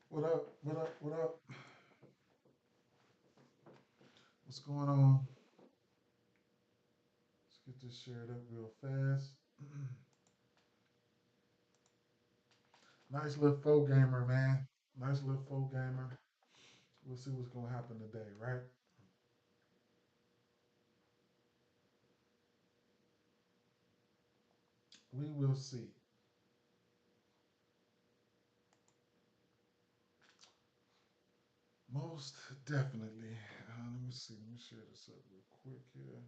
What up? What up? What up? What's going on? Let's get this shared up real fast. Nice little faux gamer, man. Nice little faux gamer. We'll see what's gonna happen today, right? We will see. Most definitely. Let me see. Let me share this up real quick here.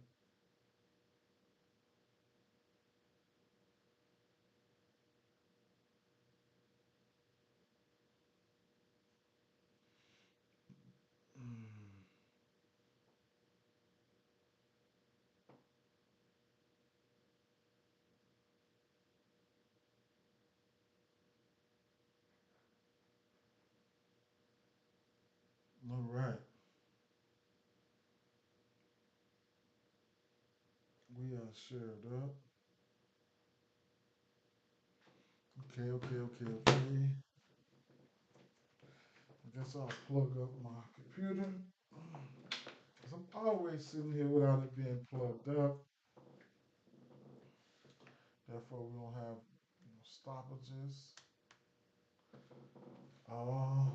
Mm, all right. We are shared up. Okay, okay, okay, okay. I guess I'll plug up my computer. Cause I'm always sitting here without it being plugged up. Therefore, we don't have stoppages. Uh,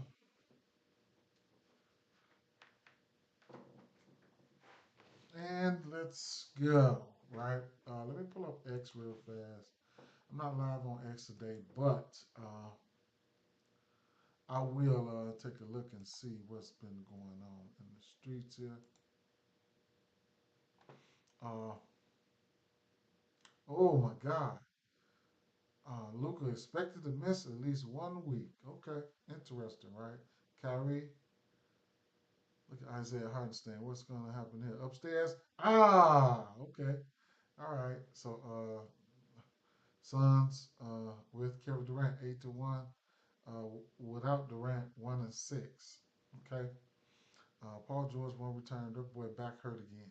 and let's go. Right. Let me pull up X real fast. I'm not live on X today, but I will take a look and see what's been going on in the streets here. Uh, oh my God. Luca expected to miss at least 1 week. Okay, interesting, right? Kyrie, look at Isaiah Hartenstein. What's going to happen here? Upstairs? Okay. All right. So, Suns with Kevin Durant 8-1. Without Durant 1-6. Okay. Paul George won't return. Their boy back hurt again.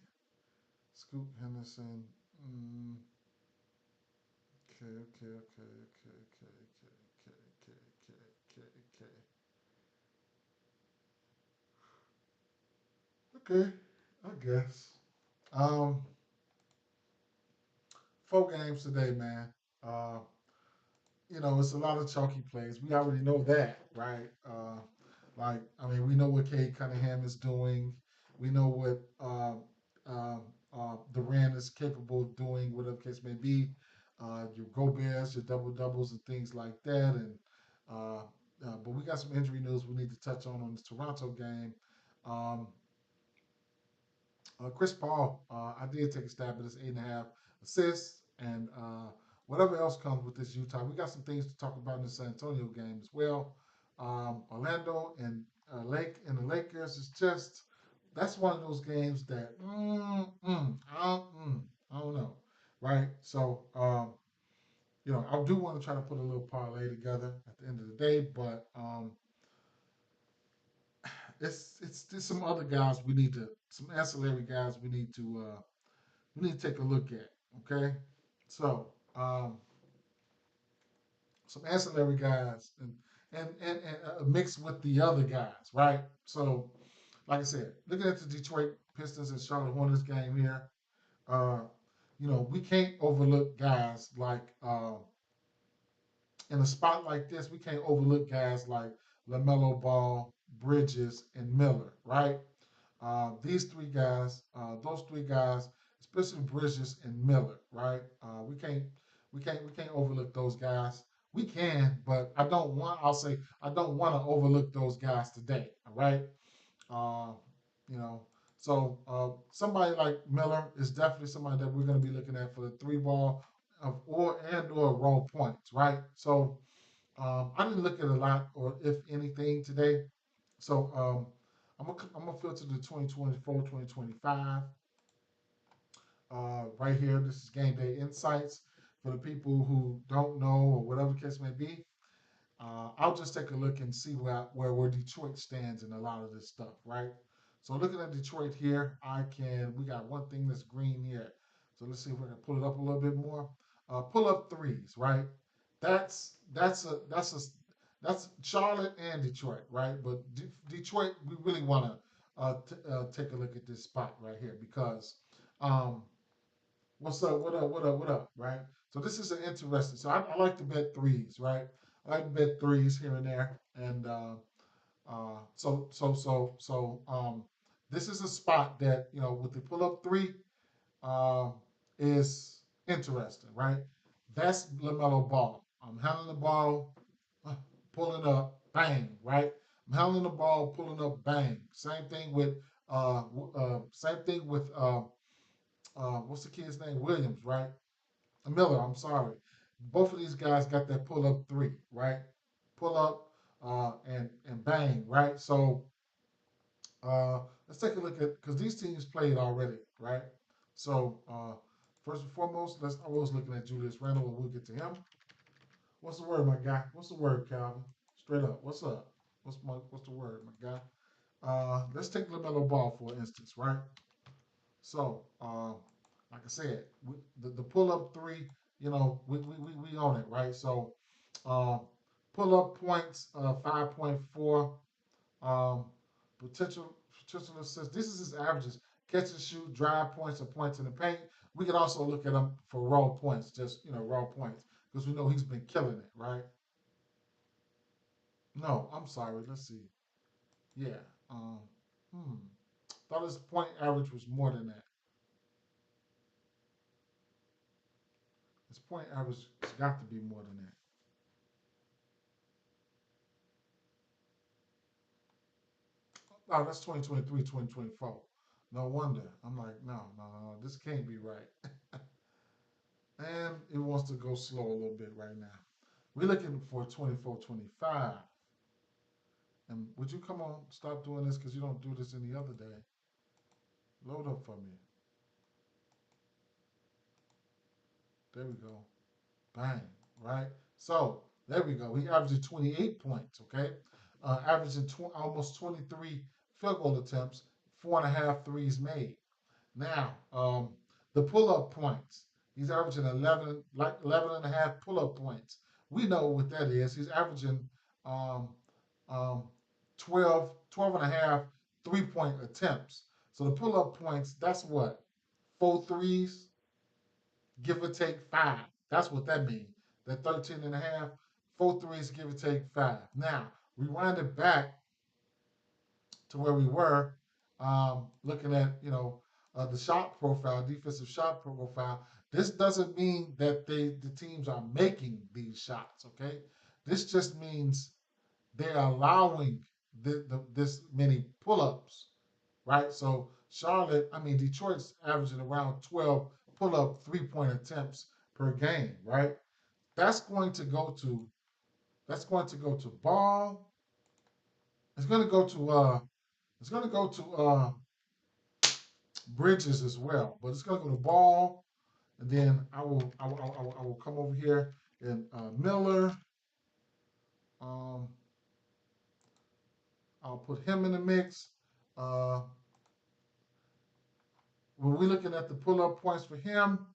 Scoot Henderson. Mm, okay. I guess. Um, 4 games today, man. Uh, it's a lot of chalky plays. We already know that, right? I mean, we know what Cade Cunningham is doing. We know what Durant is capable of doing, whatever the case may be. Your go bears, your double doubles, and things like that. Uh, but we got some injury news we need to touch on this Toronto game. Um, Chris Paul, I did take a stab at his 8.5 assists, and whatever else comes with this Utah, we got some things to talk about in the San Antonio game as well. Orlando and the Lakers is just that's one of those games that I don't know, right? So I do want to try to put a little parlay together at the end of the day, but it's some other guys we need to some ancillary guys we need to take a look at. Okay, so some ancillary guys and mixed with the other guys, right? So, like I said, looking at the Detroit Pistons and Charlotte Hornets game here, uh, we can't overlook guys like in a spot like this, we can't overlook guys like LaMelo Ball, Bridges, and Miller, right? Those three guys, especially Bridges and Miller, right? We can't overlook those guys. We can, but I don't want. I'll say I don't want to overlook those guys today. All right. Uh, you know, somebody like Miller is definitely somebody that we're going to be looking at for the three ball or roll points, right? So I didn't look at a lot or if anything today. So I'm gonna filter the 2024-2025 right here. This is game day insights for the people who don't know or whatever the case may be. I'll just take a look and see where Detroit stands in a lot of this stuff, right? So looking at Detroit here, we got one thing that's green here. So let's see if we can pull it up a little bit more. Pull up threes, right? That's That's Charlotte and Detroit, right? But Detroit, we really want to take a look at this spot right here because um, what's up? What up? What up? What up? Right. So this is an interesting. So I like to bet threes, right? I like to bet threes here and there, and this is a spot that with the pull up three uh, is interesting, right? That's LaMelo Ball. I'm handling the ball, pulling up, bang, right? I'm handling the ball, pulling up, bang. Same thing with what's the kid's name? Williams, right? Miller. I'm sorry. Both of these guys got that pull up three, right? Pull up and bang, right? So let's take a look at because these teams played already, right? So first and foremost, I was looking at Julius Randle, and we'll get to him. What's the word, my guy? What's the word, Calvin? Straight up, what's up? What's the word, my guy? Let's take LaMelo Ball for instance, right? So like I said, the pull up three, we own it, right? So uh, pull up points 5.4. Um, potential assists. This is his averages. Catch and shoot, drive points, or points in the paint. We could also look at him for raw points, just raw points, because we know he's been killing it, right? No, I'm sorry. Let's see. Yeah. Um, hmm. Thought his point average was more than that. His point average has got to be more than that. Oh, that's 2023, 2024. No wonder. I'm like, no, no, no, no. This can't be right. And it wants to go slow a little bit right now. We're looking for 24, 25. And would you come on, stop doing this because you don't do this any other day? Load up for me. There we go. Bang. Right? So, there we go. He averaged 28 points, okay? Averaging almost 23 field goal attempts, 4.5 threes made. Now, the pull-up points. He's averaging 11, like 11 and a half pull-up points. We know what that is. He's averaging um, um, 12 and a half three-point attempts. So the pull-up points, that's what? Four threes, give or take five. That's what that means. That 13 and a half, four threes, give or take five. Now, rewind it back to where we were, looking at the shot profile, defensive shot profile. This doesn't mean that the teams are making these shots. Okay, this just means they're allowing this many pull-ups, right? So Detroit's averaging around 12 pull-up three-point attempts per game, right? That's going to go to Ball. It's going to go to Bridges as well, but it's going to go to Ball, and then I will come over here and Miller. Um, I'll put him in the mix. Uh, when we're looking at the pull-up points for him,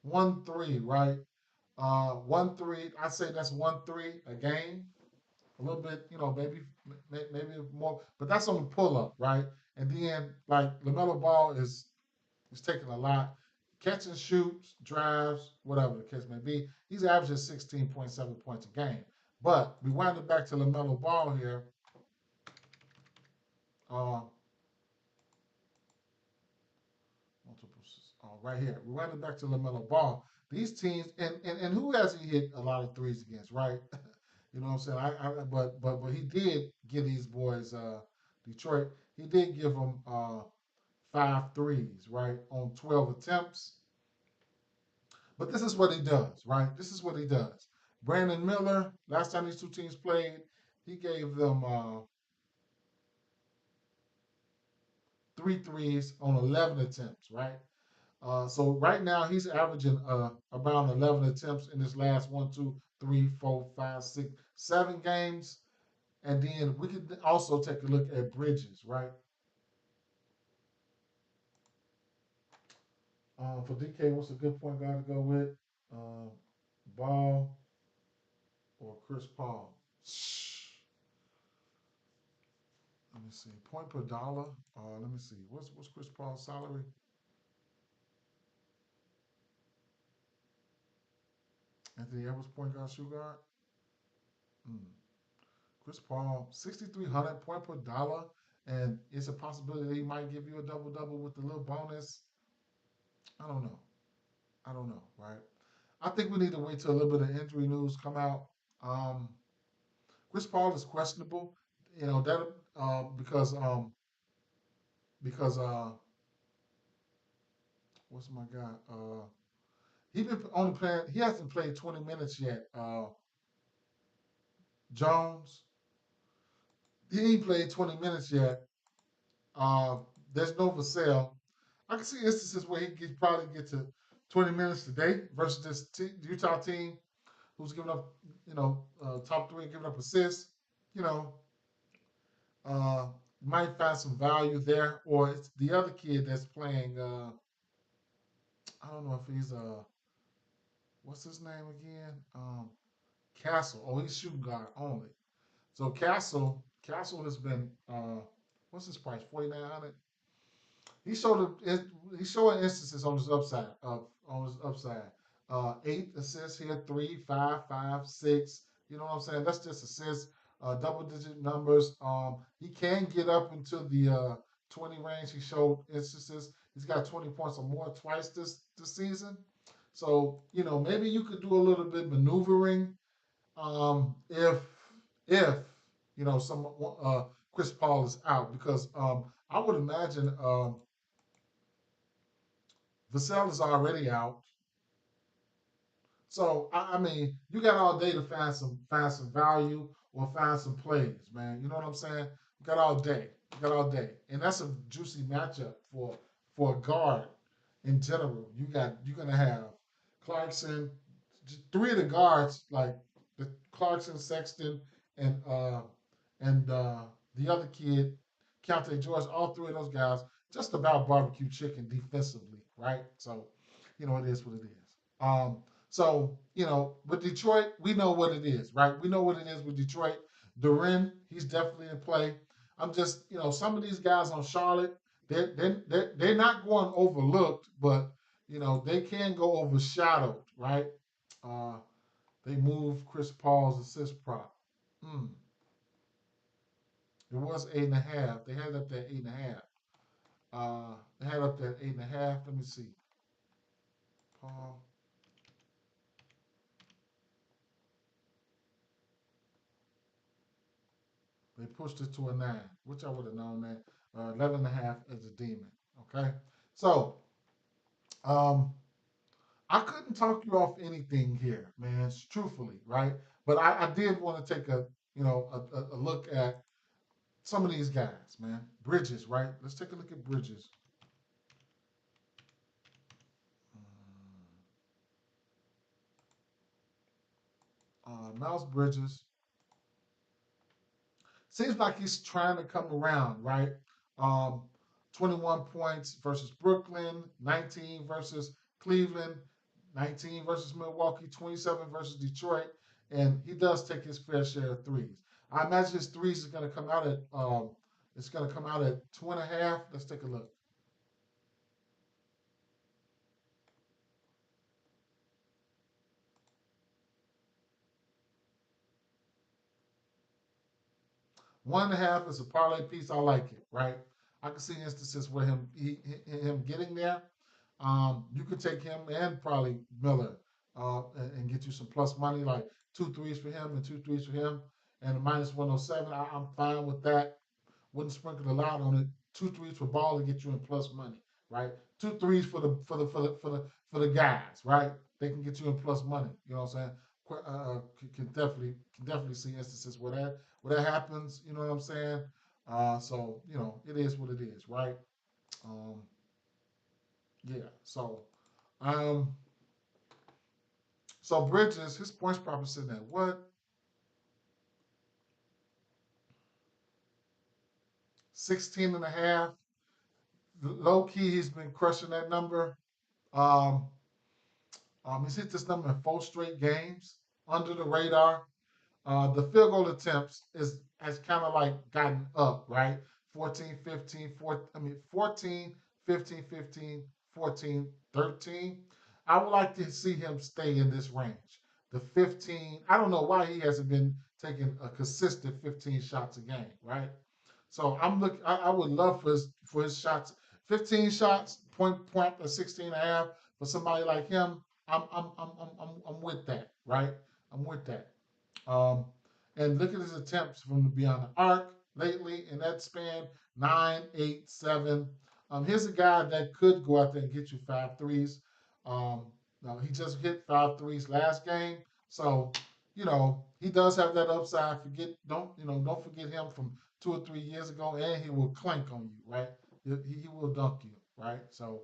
1-3, right? 1-3. I say that's 1-3 a game. A little bit, maybe more, but that's on the pull-up, right? And then like LaMelo Ball is taking a lot. Catch and shoots, drives, whatever the case may be. He's averaging 16.7 points a game. But we wind it back to LaMelo Ball here. Uh, right here. We wind it back to LaMelo Ball. These teams, and who has he hit a lot of threes against, right? You know what I'm saying? But he did give these boys, Detroit. He did give them 5 threes, right, on 12 attempts. But this is what he does, right? This is what he does. Brandon Miller, last time these two teams played, he gave them 3 threes on 11 attempts, right? So right now he's averaging about 11 attempts in his last 1, 2, 3, 4, 5, 6, 7 games. And then we could also take a look at Bridges, right? For DK, what's a good point guard to go with? Uh, Ball or Chris Paul? Let me see. Point per dollar. Let me see. What's Chris Paul's salary? Anthony Edwards, point guard, shoe guard. Mm. Chris Paul, 6,300 point per dollar, and it's a possibility that he might give you a double double with the little bonus. I don't know. I don't know. Right. I think we need to wait till a little bit of injury news come out. Um, Chris Paul is questionable. You know that because what's my guy? He been only playing. He hasn't played 20 minutes yet. Jones. He ain't played 20 minutes yet. Uh, there's no Vassell. I can see instances where he could probably get to 20 minutes today versus this Utah team who's giving up, top three, giving up assists. You know, uh, might find some value there, or it's the other kid that's playing. I don't know if he's what's his name again? Castle. Oh, he's shooting guard only. So Castle has been what's his price? 4,900. He showed he's showing instances on his upside on his upside. 8 assists here, 3, 5, 5, 6. You know what I'm saying? That's just assists, double digit numbers. He can get up into the 20 range. He showed instances. He's got 20 points or more twice this season. So maybe you could do a little bit maneuvering if some Chris Paul is out because I would imagine Vassell is already out. So I mean, you got all day to find some value or find some plays, man. You know what I'm saying? You got all day. You got all day, and that's a juicy matchup for a guard in general. You're gonna have Clarkson, three of the guards like the Clarkson, Sexton, and uh and the other kid, Keontae George. All three of those guys just about barbecue chicken defensively, right? So it is what it is. So, with Detroit, we know what it is, right? We know what it is with Detroit. Duren, he's definitely in play. I'm just, some of these guys on Charlotte, they're not going overlooked, but, they can go overshadowed, right? Uh, they move Chris Paul's assist prop. Hmm. It was 8.5. They had it up there 8.5. They had up there 8.5. Let me see. Paul. They pushed it to a 9, which I would have known that. 11.5 is a demon. Okay. So, um, I couldn't talk you off anything here, man, truthfully, right? But I did want to take a look at some of these guys, man. Bridges, right? Let's take a look at Bridges. Miles Bridges. Seems like he's trying to come around, right? Um, 21 points versus Brooklyn, 19 versus Cleveland, 19 versus Milwaukee, 27 versus Detroit, and he does take his fair share of threes. I imagine his threes is going to come out at 2.5. Let's take a look. One and a half is a parlay piece. I like it, right? I can see instances where him getting there. You could take him and probably Miller and get you some plus money, like 2 threes for him and 2 threes for him, and a minus 107. I'm fine with that. Wouldn't sprinkle a lot on it. 2 threes for ball to get you in plus money, right? 2 threes for the guys, right? They can get you in plus money. You know what I'm saying? Can definitely see instances where that happens. You know what I'm saying? So it is what it is, right? Um, yeah. Um, so Bridges, his points probably sitting at what? 16 and a half. Low key, he's been crushing that number. Um, he's hit this number in 4 straight games under the radar. The field goal attempts is has kind of like gotten up, right? 14, 15, 4, I mean 14, 15, 15, 14, 13. I would like to see him stay in this range. The 15, I don't know why he hasn't been taking a consistent 15 shots a game, right? So I'm looking. I would love for his shots, 15 shots, point or 16 and a half. For somebody like him, I'm with that, right? I'm with that. Um, and look at his attempts from beyond the arc lately in that span 9, 8, 7. Here's a guy that could go out there and get you 5 threes. Um, no, he just hit 5 threes last game. So, he does have that upside. Don't forget him from 2 or 3 years ago, and he will clank on you, right? He will dunk you, right? So,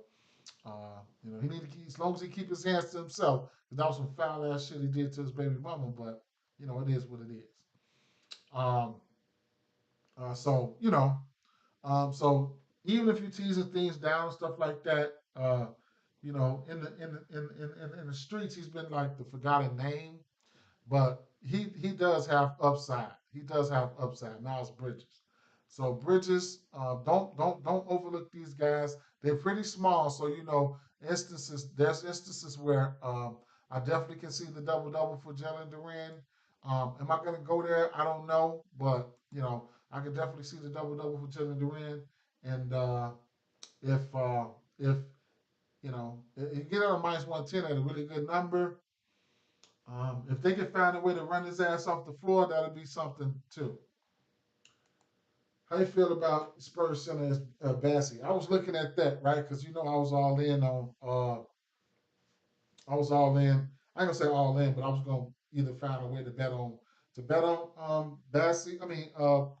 he need to keep as long as he keep his hands to himself. Because that was some foul ass shit he did to his baby mama, but it is what it is. Um, so even if you're teasing things down and stuff like that, in the streets, he's been like the forgotten name, but he does have upside. He does have upside. Miles Bridges. So Bridges, don't overlook these guys. They're pretty small, so there's instances where I definitely can see the double double for Jalen Duran. Am I going to go there? I don't know, but I can definitely see the double double for Jalen Duran. And if you get on a -110 at a really good number, if they can find a way to run his ass off the floor, that'll be something too. How you feel about Spurs center Bassie? I was looking at that, right? Because I was all in on. I was all in. I ain't gonna say all in, but I was gonna either find a way to bet on Bassie. I mean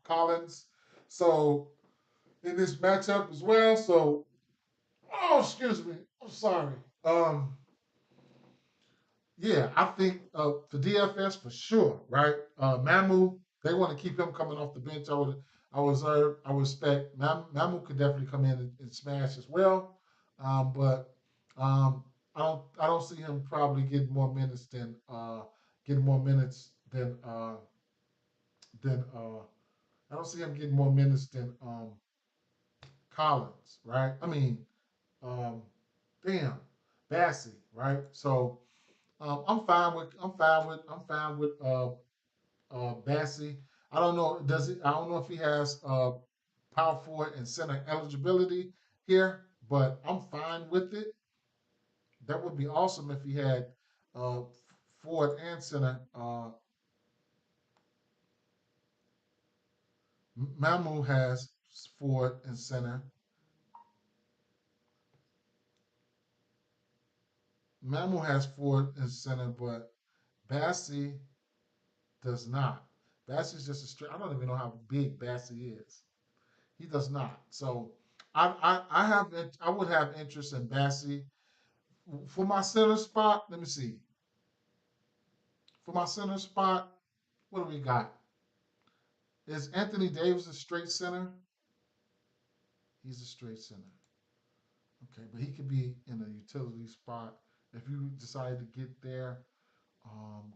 Collins. So in this matchup as well. So excuse me. I'm sorry. Yeah, I think for DFS for sure, right? Mamu, they want to keep him coming off the bench. I would expect Mamu could definitely come in and smash as well, but I don't see him probably getting more minutes than I don't see him getting more minutes than Collins, right? I mean, um, damn, Bassie, right? So I'm fine with Bassie. I don't know if he has power forward and center eligibility here, but I'm fine with it. That would be awesome if he had uh, forward and center. Mamu has forward and center. Mamu has forward and center, but Bassie does not. Bassie's just a straight. I don't even know how big Bassie is. He does not. So I would have interest in Bassie for my center spot. Let me see. For my center spot, what do we got? Is Anthony Davis a straight center? He's a straight center. Okay, but he could be in a utility spot if you decide to get there.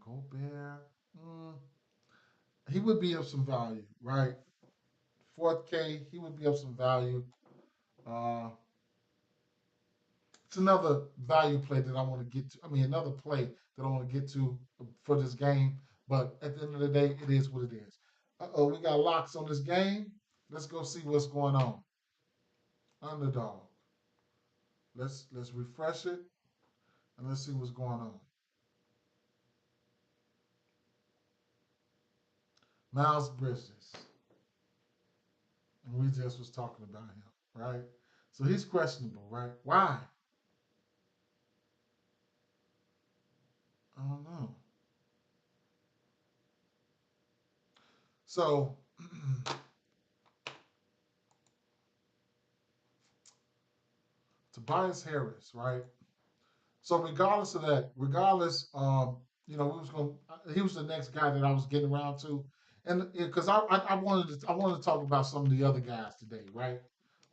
Gobert, mm, he would be of some value, right? Fourth K, he would be of some value. Uh, it's another value play that I want to get to. I mean, another play that I want to get to for this game. But at the end of the day, it is what it is. We got locks on this game. Let's go see what's going on. Underdog. Let's refresh it and let's see what's going on. Miles Bridges, and we just was talking about him, right? So he's questionable, right? Why? I don't know. So Tobias Harris, right? So regardless of that, he was the next guy that I was getting around to, and because I wanted to talk about some of the other guys today, right?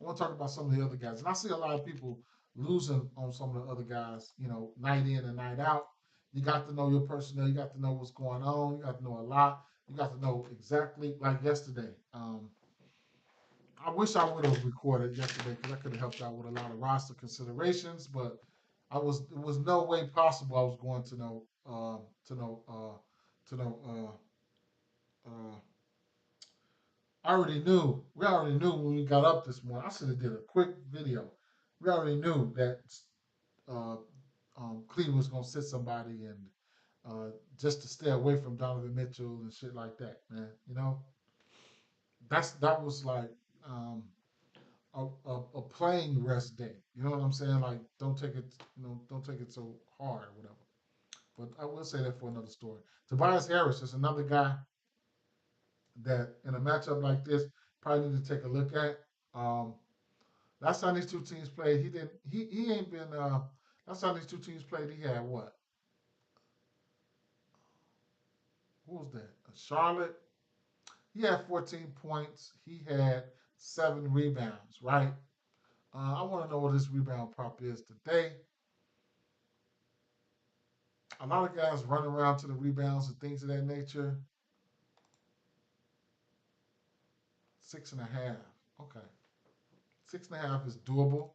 I want to talk about some of the other guys, and I see a lot of people losing on some of the other guys, night in and night out, You got to know your personnel. You got to know what's going on. You got to know a lot. You got to know exactly like yesterday. I wish I would have recorded yesterday because I could have helped out with a lot of roster considerations, but it was no way possible I was going to know to know to know I already knew. We already knew when we got up this morning. I should have did a quick video. We already knew that uh, Cleveland was gonna sit somebody and just to stay away from Donovan Mitchell and shit like that, man. You know, that was like um, a playing rest day. You know what I'm saying? Like, don't take it, don't take it so hard or whatever. But I will say that for another story. Tobias Harris is another guy that in a matchup like this probably need to take a look at. Um, last time these two teams played, he didn't. He ain't been. Last time these two teams played, he had what? Who was that? Charlotte. He had 14 points. He had 7 rebounds. Right. I want to know what his rebound prop is today. A lot of guys run around to the rebounds and things of that nature. 6.5. Okay. 6.5 is doable.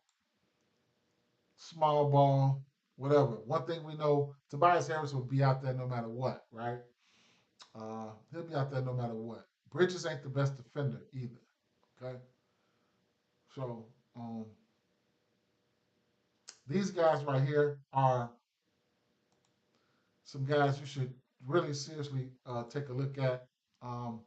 Small ball, whatever. One thing we know, Tobias Harris will be out there no matter what, right? He'll be out there no matter what. Bridges ain't the best defender either. Okay. So these guys right here are some guys you should really seriously take a look at. Um,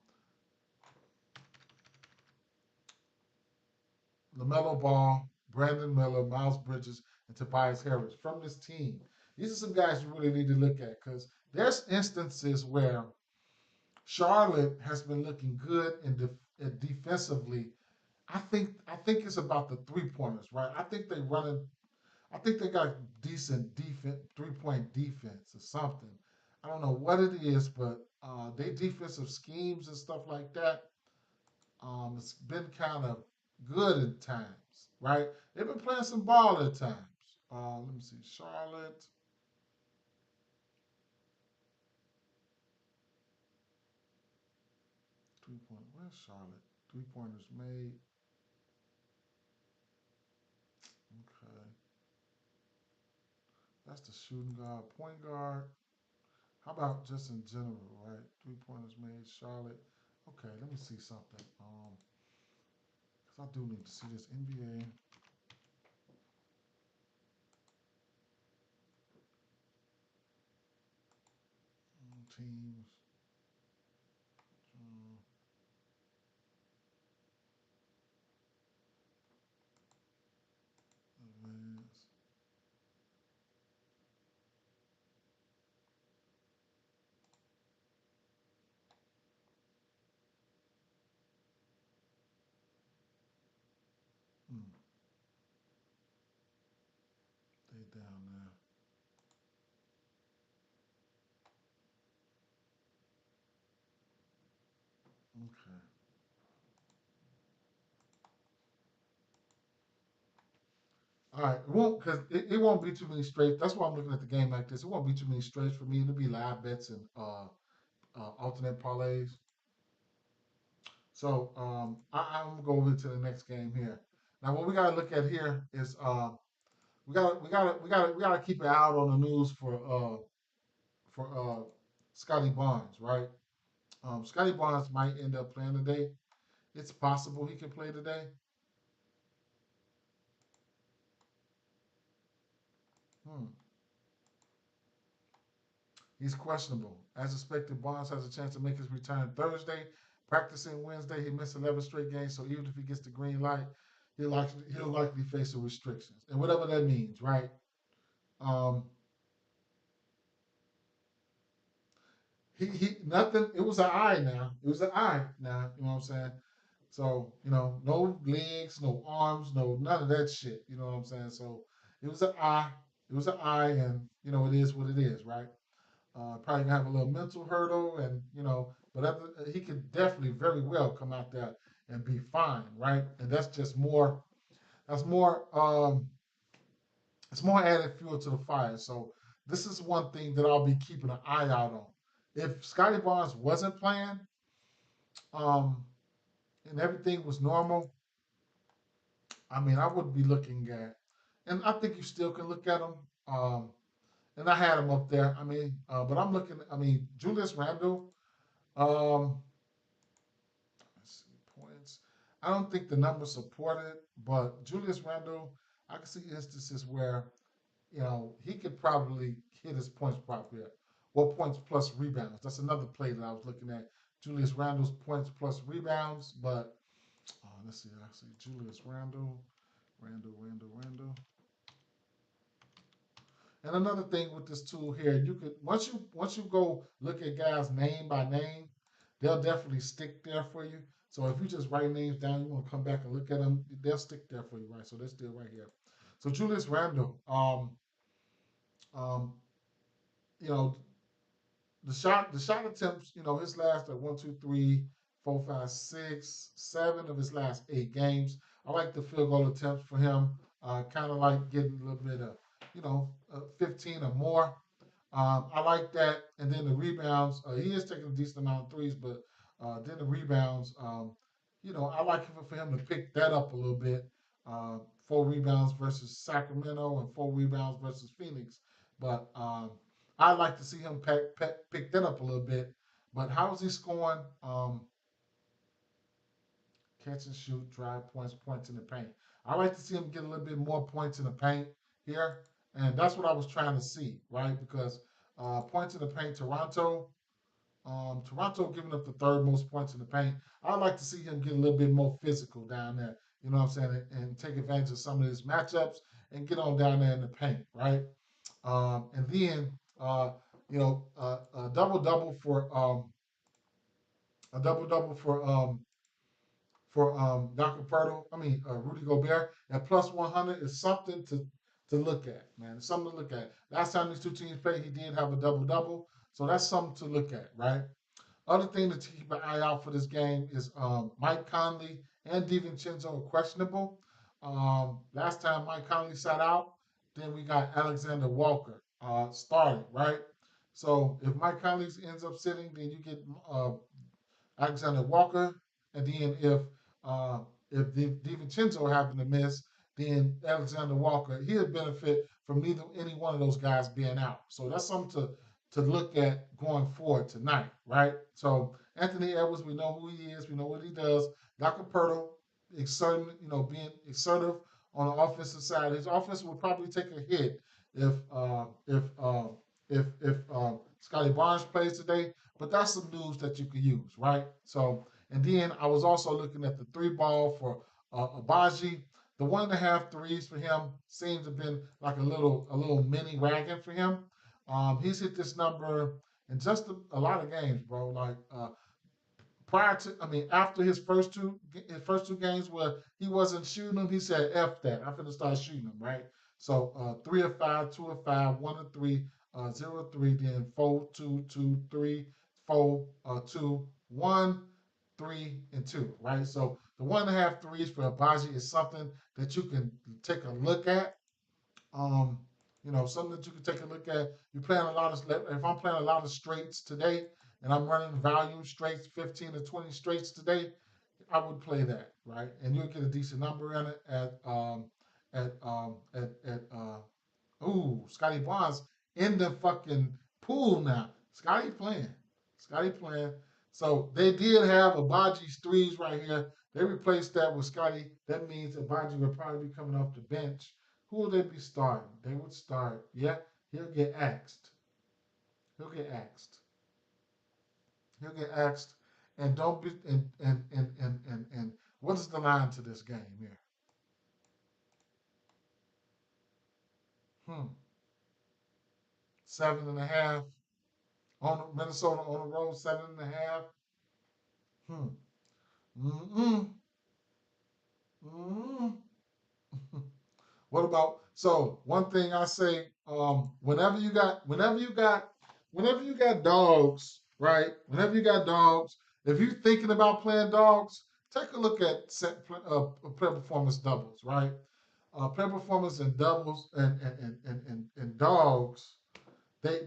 LaMelo Ball, Brandon Miller, Miles Bridges, and Tobias Harris from this team. These are some guys you really need to look at because there's instances where Charlotte has been looking good defensively. I think it's about the 3 pointers, right? I think they running. I think they got decent defense, 3 point defense or something. I don't know what it is, but they defensive schemes and stuff like that. It's been kind of good at times, right? They've been playing some ball at times. Let me see, Charlotte 3 point. Where's Charlotte? 3 pointers made. Okay, that's the shooting guard, point guard. How about just in general, right? 3 pointers made, Charlotte. Okay, let me see something. Cause I do need to see this NBA teams. Um, Advance. Hmm, they down there. Okay. All right. It won't because it won't be too many straight. That's why I'm looking at the game like this. It won't be too many straights for me. It'll be live bets and alternate parlays. So I'm gonna go over to the next game here. Now what we gotta look at here is we gotta keep an eye out on the news for Scotty Barnes, right? Scotty Barnes might end up playing today. It's possible he can play today. Hmm. He's questionable. As expected, Barnes has a chance to make his return Thursday. Practicing Wednesday, he missed 11 straight games, so even if he gets the green light, he'll likely face some restrictions, and whatever that means, right? Um, he nothing. It was an eye now. It was an eye now. You know what I'm saying? So no legs, no arms, no none of that shit. You know what I'm saying? So it was an eye. It was an eye, and it is what it is, right? Probably gonna have a little mental hurdle, and but he could definitely very well come out there and be fine, right? And that's just more. That's more. It's more added fuel to the fire. So this is one thing that I'll be keeping an eye out on. If Scotty Barnes wasn't playing, um, and everything was normal, I mean, I would be looking at, and I think you still can look at him. Um, and I had him up there. I mean, but I'm looking. I mean, Julius Randle. Um, let's see points. I don't think the numbers support it, but Julius Randle, I can see instances where he could probably hit his points prop here. Well, points plus rebounds. That's another play that I was looking at. Julius Randle's points plus rebounds, but let's see. I see Julius Randle. And another thing with this tool here, you could once you go look at guys name by name, they'll definitely stick there for you. So if you just write names down, you want to come back and look at them, they'll stick there for you, right? So they're still right here. So Julius Randle, um, you know, the shot attempts, his last like 1, 2, 3, 4, 5, 6, 7 of his last 8 games. I like the field goal attempts for him. Kind of like getting a little bit of, 15 or more. I like that. And then the rebounds, he is taking a decent amount of threes, but then the rebounds, I like for him to pick that up a little bit. 4 rebounds versus Sacramento and 4 rebounds versus Phoenix. But I'd like to see him pick that up a little bit. But how is he scoring? Catch and shoot, drive points in the paint. I like to see him get a little bit more points in the paint here. And that's what I was trying to see, right? Because points in the paint, Toronto giving up the third most points in the paint. I'd like to see him get a little bit more physical down there. You know what I'm saying? And take advantage of some of his matchups and get on down there in the paint, right? And then, a double double for a double double for Dr. Pirtle. I mean, Rudy Gobert at plus 100 is something to look at, man. It's something to look at. Last time these two teams played, he did have a double double, so that's something to look at, right? Other thing to keep an eye out for this game is Mike Conley and DiVincenzo are questionable. Last time Mike Conley sat out, then we got Alexander Walker starting, right? So if Mike Conley ends up sitting, then you get Alexander Walker, and then if DiVincenzo happened to miss, then Alexander Walker he'll benefit from neither any one of those guys being out. So that's something to look at going forward tonight, right? So Anthony Edwards, we know who he is, we know what he does. Dr. Pirtle, being assertive on the offensive side. His offense will probably take a hit if Scotty Barnes plays today. But that's some news that you can use, right? So, and then I was also looking at the 3 ball for Abaji. The 1.5 threes for him seems to have been like a little mini wagon for him. He's hit this number in just a lot of games, bro. Like after his first two games where he wasn't shooting them, he said, "F that, I'm gonna start shooting them." Right. So 3 of 5, 2 of 5, 1 of 3, 0 of 3, then 4, 2, 2, 3, 4, 2, 1, 3, and 2. Right. So the 1.5 threes for Abaji is something that you can take a look at. Um, something that you can take a look at. You're playing a lot of if I'm playing a lot of straights today and I'm running volume straights, 15 to 20 straights today, I would play that, right? And you'll get a decent number in it at Scotty Barnes in the fucking pool now. Scotty playing. Scotty playing. So they did have Abaji's threes right here. They replaced that with Scotty. That means Abaji would probably be coming off the bench. Who will they be starting? They would start. Yeah, he'll get axed. He'll get axed. He'll get axed. And don't be and what is the line to this game here? Hmm. 7.5 on Minnesota on the road. 7.5. Hmm. Mm-mm. Mm-mm. What about one thing I say, whenever you got dogs, right? Whenever you got dogs, if you're thinking about playing dogs, take a look at player performance doubles, right? Player performance and doubles and dogs.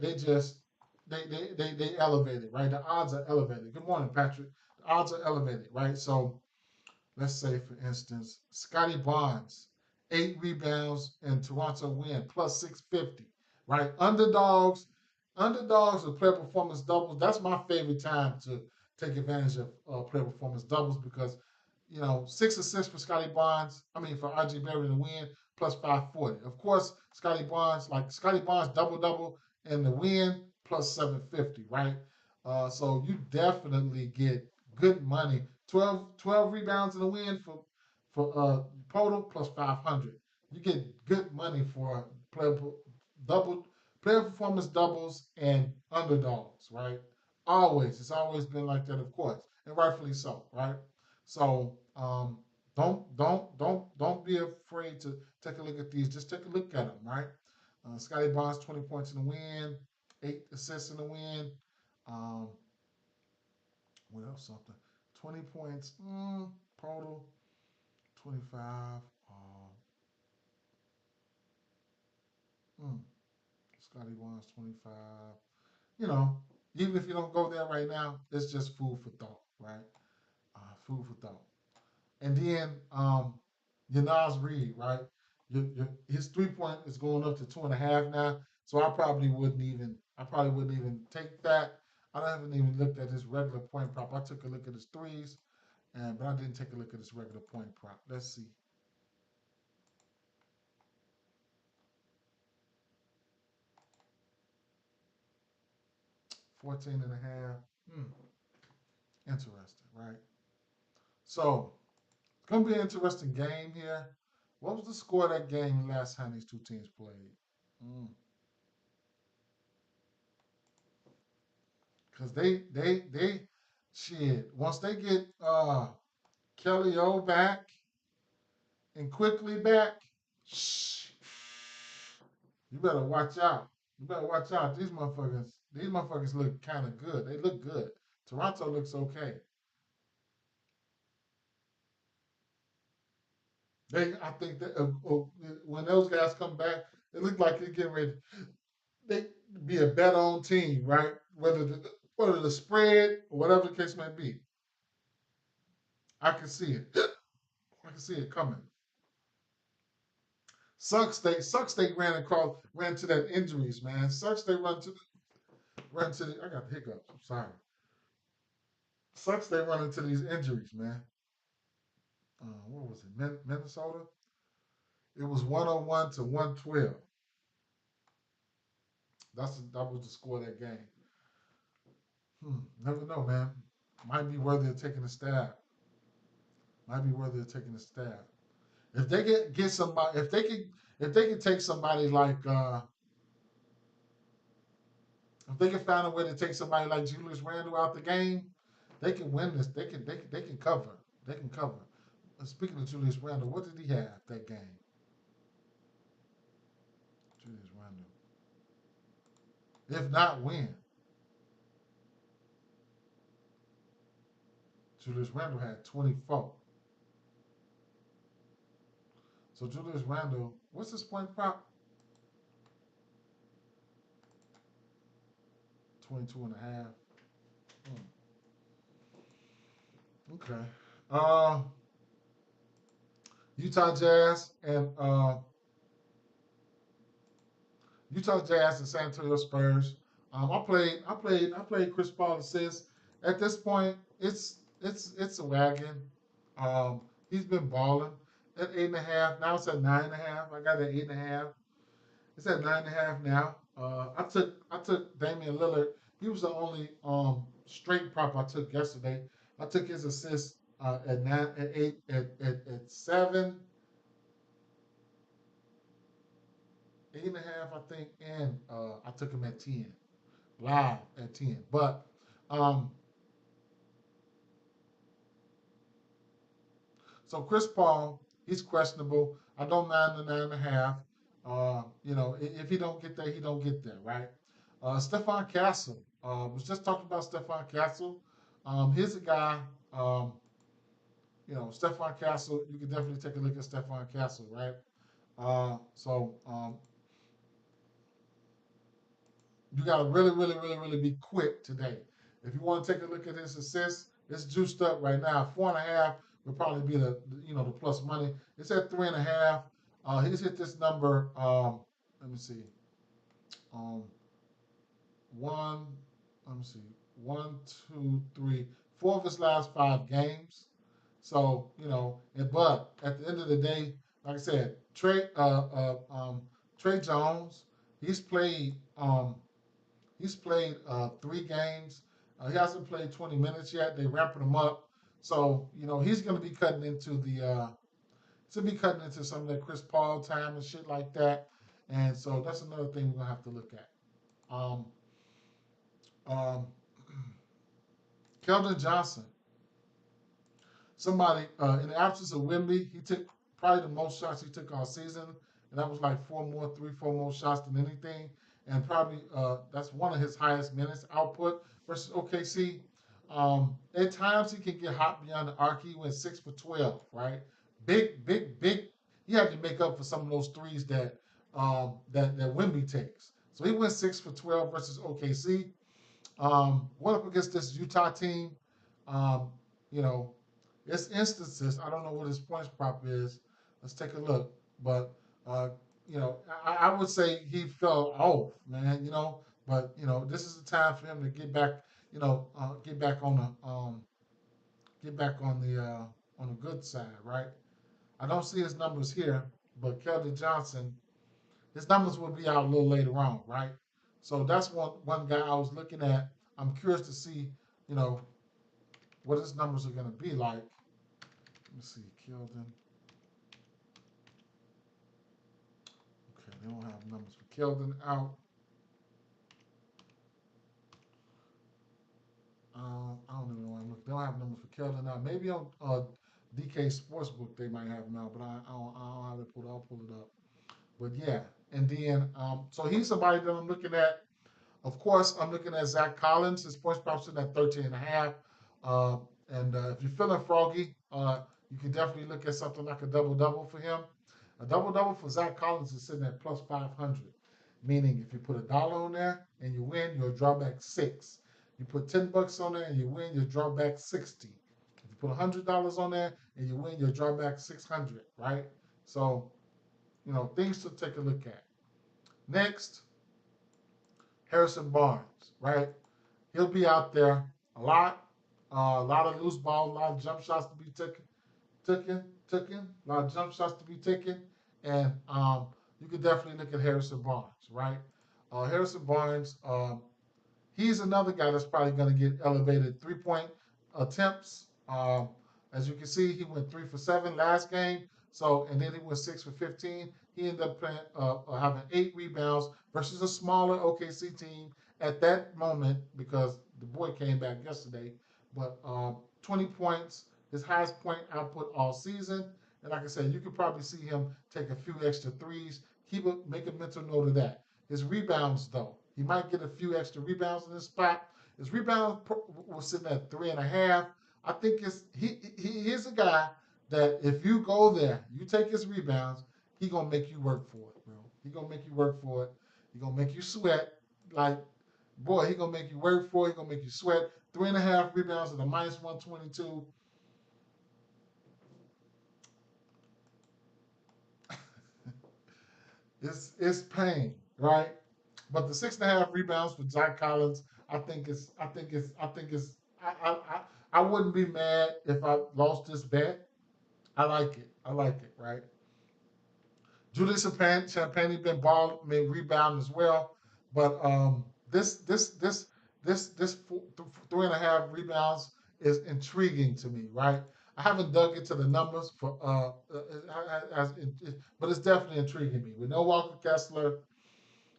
they just they elevated, right? The odds are elevated. Good morning, Patrick. The odds are elevated, right? So let's say, for instance, Scotty Barnes, 8 rebounds and Toronto win plus 650, right? Underdogs with player performance doubles. That's my favorite time to take advantage of player performance doubles because 6 assists for Scotty Barnes. I mean, for RJ Barry to win plus 540. Of course, Scotty Barnes double double and the win plus 750, right? So you definitely get good money. 12 rebounds in the win for total plus 500. You get good money for double player performance doubles and underdogs, right? Always, it's always been like that, of course, and rightfully so, right? So don't be afraid to take a look at these. Just take a look at them, right? Scotty Barnes, 20 points in the win, 8 assists in the win. Um, what else? Something. 20 points total, 25. Mm, Scotty Barnes, 25. You know, even if you don't go there right now, it's just food for thought, right? Food for thought. And then Yanaz Reed, right? His 3 point is going up to 2.5 now. So I probably wouldn't even take that. I haven't even looked at his regular point prop. I took a look at his threes, but I didn't take a look at his regular point prop. Let's see. 14 and a half. Interesting, right? So it's gonna be an interesting game here. What was the score of that game last time these two teams played? Because they shit. Once they get Kelly O back and quickly back, shh, you better watch out. You better watch out. These motherfuckers look kind of good. They look good. Toronto looks okay. I think that when those guys come back, it look like they're getting ready. They be a bet on team, right? Whether the spread or whatever the case may be. I can see it. I can see it coming. Sucks they ran to that injuries, man. Sucks they run to the I got the hiccups. I'm sorry. Sucks they run into these injuries, man. What was it? Minnesota? It was 101 to 112. That was the score of that game. Never know, man. Might be worthy of taking a stab. Might be worthy of taking a stab. If they get somebody, if they can take somebody like if they can find a way to take somebody like Julius Randle out the game, they can win this. They can cover. They can cover. Speaking of Julius Randle, what did he have that game? Julius Randle. If not, win. Julius Randle had 24. So Julius Randle, what's his point prop? 22 and a half. Okay. Uh, Utah Jazz and Utah Jazz and San Antonio Spurs. I played Chris Paul assists. At this point, it's a wagon. He's been balling at 8.5. Now it's at 9.5. I got it at 8.5. It's at 9.5 now. I took Damian Lillard. He was the only straight prop I took yesterday. I took his assist at 8, at 7, 8.5, I think, and I took him at 10, live at 10. But um, so Chris Paul, he's questionable. I don't mind the 9.5. If he don't get there, he don't get there, right? Stephon Castle. Was just talking about Stephon Castle. Here's a guy. Stephon Castle. You can definitely take a look at Stephon Castle, right? So You got to really be quick today. If you want to take a look at his assists, it's juiced up right now. 4.5 would probably be the plus money. It's at 3.5. He's hit this number. Let me see. Um, one. Let me see. One, two, three, four of his last 5 games. So but at the end of the day, like I said, Trey Jones, he's played. He's played 3 games. He hasn't played 20 minutes yet. They ramping him up, so he's going to be cutting into some of that Chris Paul time and shit like that. And so that's another thing we're gonna have to look at. Um, um, Keldon Johnson, somebody in the absence of Wemby, he took probably the most shots he took all season, and that was like 4 more shots than anything, and probably that's one of his highest minutes output versus OKC. At times he can get hot beyond the arc. He went 6 for 12, right? Big. He had to make up for some of those threes that Wemby takes. So he went 6 for 12 versus OKC. Went up against this Utah team. Um, you know, it's instances. I don't know what his points prop is. Let's take a look. But I would say he fell off, man. But this is the time for him to get back. Get back on the good side, right? I don't see his numbers here, but Keldon Johnson, his numbers will be out a little later on, right? So that's one guy I was looking at. I'm curious to see, you know, what his numbers are going to be like. Let me see, Keldon. Okay, they don't have numbers for Keldon out. I don't even know why I'm looking. They don't have numbers for Keldon out. Maybe on DK Sportsbook they might have them out, but I don't have it pulled. I'll pull it up. But yeah, and then so he's somebody that I'm looking at. Of course, I'm looking at Zach Collins. His points prop sitting at 13.5. Uh, and if you're feeling froggy, you can definitely look at something like a double double for him. A double double for Zach Collins is sitting at plus 500, meaning if you put $1 on there and you win, you'll draw back 6. You put $10 on there and you win, you'll draw back 60. If you put $100 on there and you win, you'll draw back 600. Right? So things to take a look at. Next, Harrison Barnes, right? He'll be out there a lot of loose balls, a lot of jump shots to be taken, a lot of jump shots to be taken, and you could definitely look at Harrison Barnes, right? Harrison Barnes, he's another guy that's probably going to get elevated 3-point attempts. As you can see, he went 3 for 7 last game. So, and then he went 6 for 15. He ended up playing, having 8 rebounds versus a smaller OKC team at that moment because the boy came back yesterday. But 20 points, his highest point output all season. And like I said, you could probably see him take a few extra threes. Make a mental note of that. His rebounds, though, he might get a few extra rebounds in this spot. His rebound was sitting at 3.5. I think he's a guy that if you go there, you take his rebounds, he gonna make you work for it, bro. He gonna make you work for it. He gonna make you sweat. Like, boy, he gonna make you work for it. He gonna make you sweat. 3.5 rebounds at a minus 122. It's pain, right? But the 6.5 rebounds for Zach Collins, I wouldn't be mad if I lost this bet. I like it. I like it, right? Julius Champagne been ball made rebound as well, but this 3.5 rebounds is intriguing to me, right? I haven't dug into the numbers but it's definitely intriguing me. With no Walker Kessler,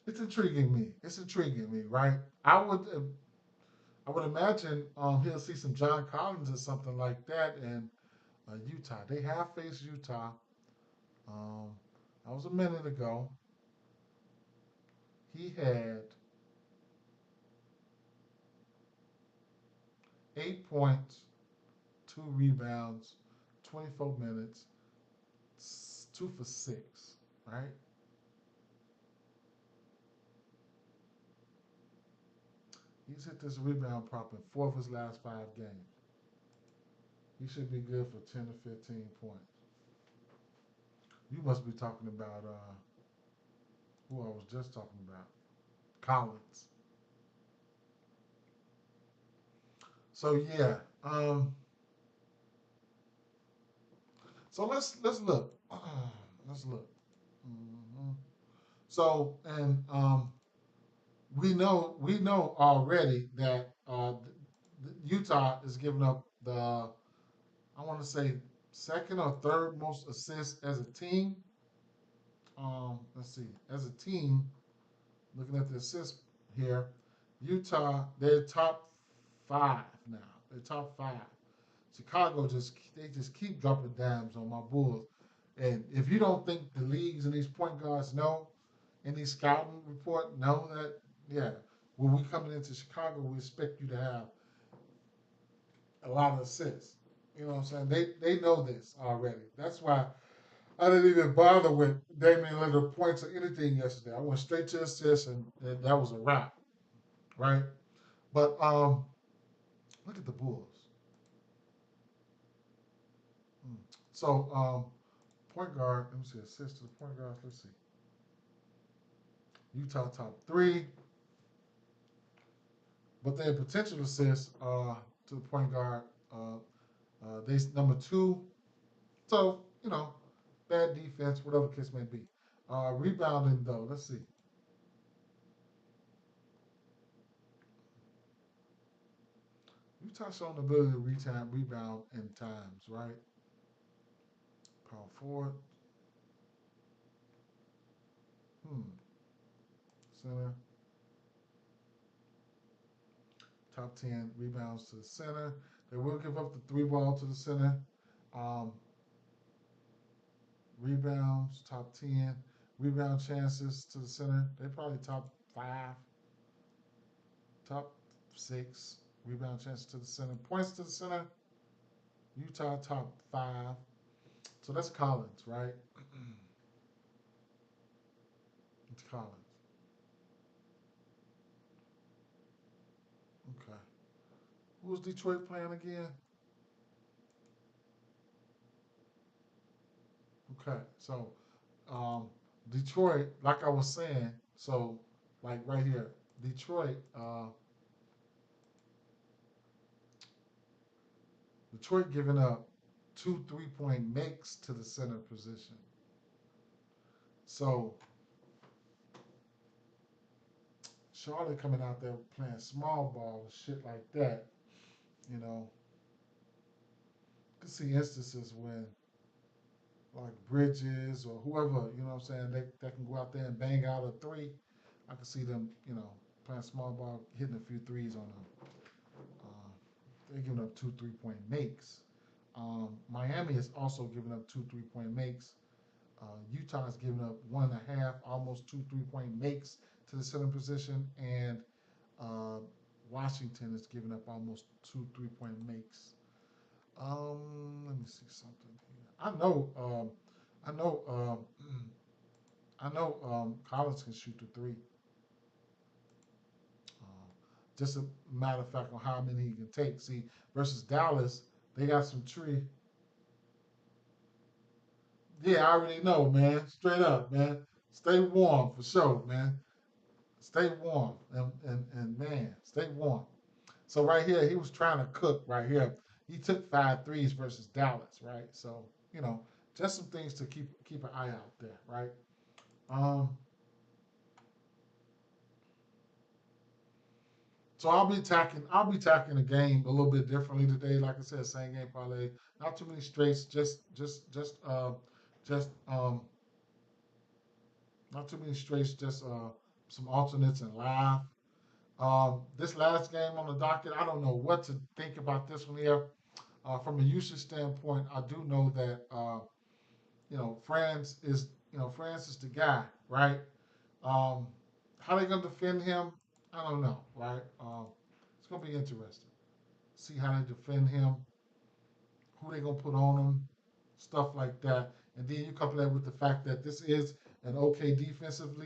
it's intriguing me. It's intriguing me, right? I would imagine he'll see some John Collins or something like that in Utah. They have faced Utah. Um, that was a minute ago. He had 8 points, 2 rebounds, 24 minutes, 2 for 6, right? He's hit this rebound prop in 4 of his last 5 games. He should be good for 10 to 15 points. You must be talking about who I was just talking about, Collins. So yeah, so let's look. Let's look. hmm So and we know already that Utah is giving up the, I want to say, second or third most assists as a team. Let's see, as a team, looking at the assists here, Utah, they're top 5 now. They're top 5. Chicago just keep dropping dimes on my Bulls. And if you don't think the leagues and these point guards know, in these scouting report know that, yeah, when we coming into Chicago, we expect you to have a lot of assists. You know what I'm saying? They know this already. That's why I didn't even bother with Damian Lillard points or anything yesterday. I went straight to assists, and that was a wrap, right? But look at the Bulls. Hmm. So point guard. Let me see. Assist to the point guard. Let's see. Utah top 3, but their potential assists to the point guard. They number 2. So bad defense, whatever the case may be. Rebounding though. Let's see. Utah showing the ability to rebound in times, right? Power forward. Hmm. Center. Top 10 rebounds to the center. They will give up the 3 ball to the center. Um, Rebounds, top 10. Rebound chances to the center. They probably top 5, top 6 rebound chances to the center. Points to the center. Utah top 5. So that's Collins, right? It's Collins. Okay. Who was Detroit playing again? Okay. So um, Detroit, like I was saying, so like right here, Detroit giving up 2 3-point makes to the center position. So Charlotte coming out there playing small ball and shit like that, you know, you can see instances when like Bridges or whoever, you know what I'm saying, they can go out there and bang out a 3. I can see them, playing small ball, hitting a few threes on them. They're giving up 2 3-point makes. Miami is also giving up 2 3-point makes. Utah is giving up 1.5, almost 2 3-point makes to the center position, and uh, Washington is giving up almost 2 3-point makes. Let me see something here. I know, Collins can shoot the 3. Just a matter of fact on how many he can take. See, versus Dallas, they got some tree. Yeah, I already know, man. Straight up, man. Stay warm for sure, man. Stay warm and man, stay warm. So right here, he was trying to cook right here. He took 5 threes versus Dallas, right? So just some things to keep an eye out there, right? Um, so I'll be attacking the game a little bit differently today. Like I said, same game parlay. Not too many straights. Just not too many straights. Just some alternates and live. This last game on the docket, I don't know what to think about this one here. From a usage standpoint, I do know that France is the guy, right? Um, how they gonna defend him? I don't know, right? It's gonna be interesting. See how they defend him, who they gonna put on him, stuff like that. And then you couple that with the fact that this is an okay defensive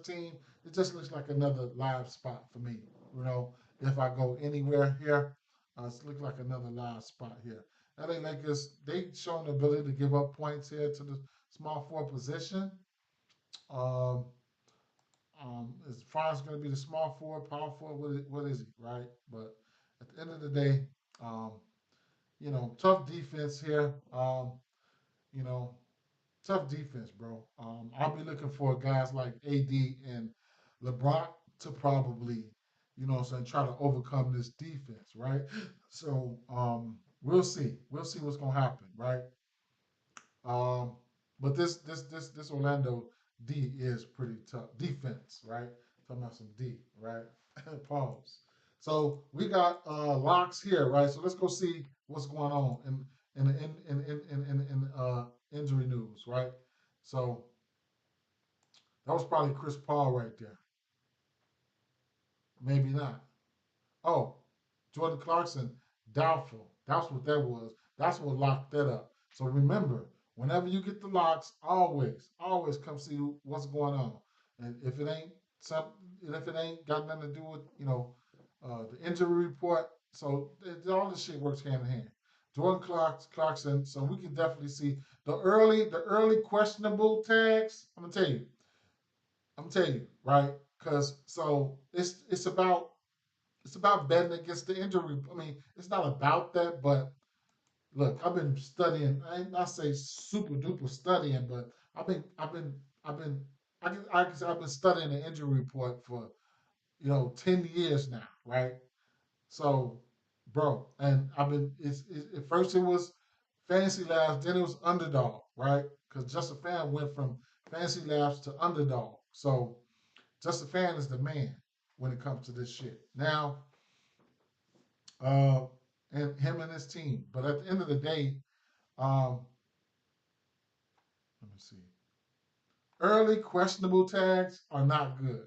team. It just looks like another live spot for me. You know, if I go anywhere here. It looks like another live spot here. LA Lakers, they shown the ability to give up points here to the small forward position. Um, as far as going to be the small forward, power forward, what is he, right? But at the end of the day, um, tough defense here. You know, tough defense, bro. I'll be looking for guys like AD and LeBron to probably, try to overcome this defense, right? So we'll see. We'll see what's gonna happen, right? Um, but this Orlando D is pretty tough defense, right? Talking about some D, right? Pause. So we got locks here, right? So let's go see what's going on in injury news, right? So that was probably Chris Paul right there. Maybe not. Oh, Jordan Clarkson, doubtful. That's what that was. That's what locked that up. So remember, whenever you get the locks, always come see what's going on. And if it ain't some, and if it ain't got nothing to do with the injury report, so all this shit works hand in hand. Jordan Clarkson. So we can definitely see the early questionable tags. I'm gonna tell you, right? Because so it's about betting against the injury. I mean, it's not about that, but look, I've been studying. I ain't not say super duper studying, but I've been I can say I've been studying the injury report for 10 years now, right? So, bro, and I've been at first it was Fantasy Labs, then it was Underdog, right? Because Just a Fan went from Fantasy Labs to Underdog. So Just a Fan is the man when it comes to this shit. Now, uh, and him and his team. But at the end of the day, um, let me see. Early questionable tags are not good.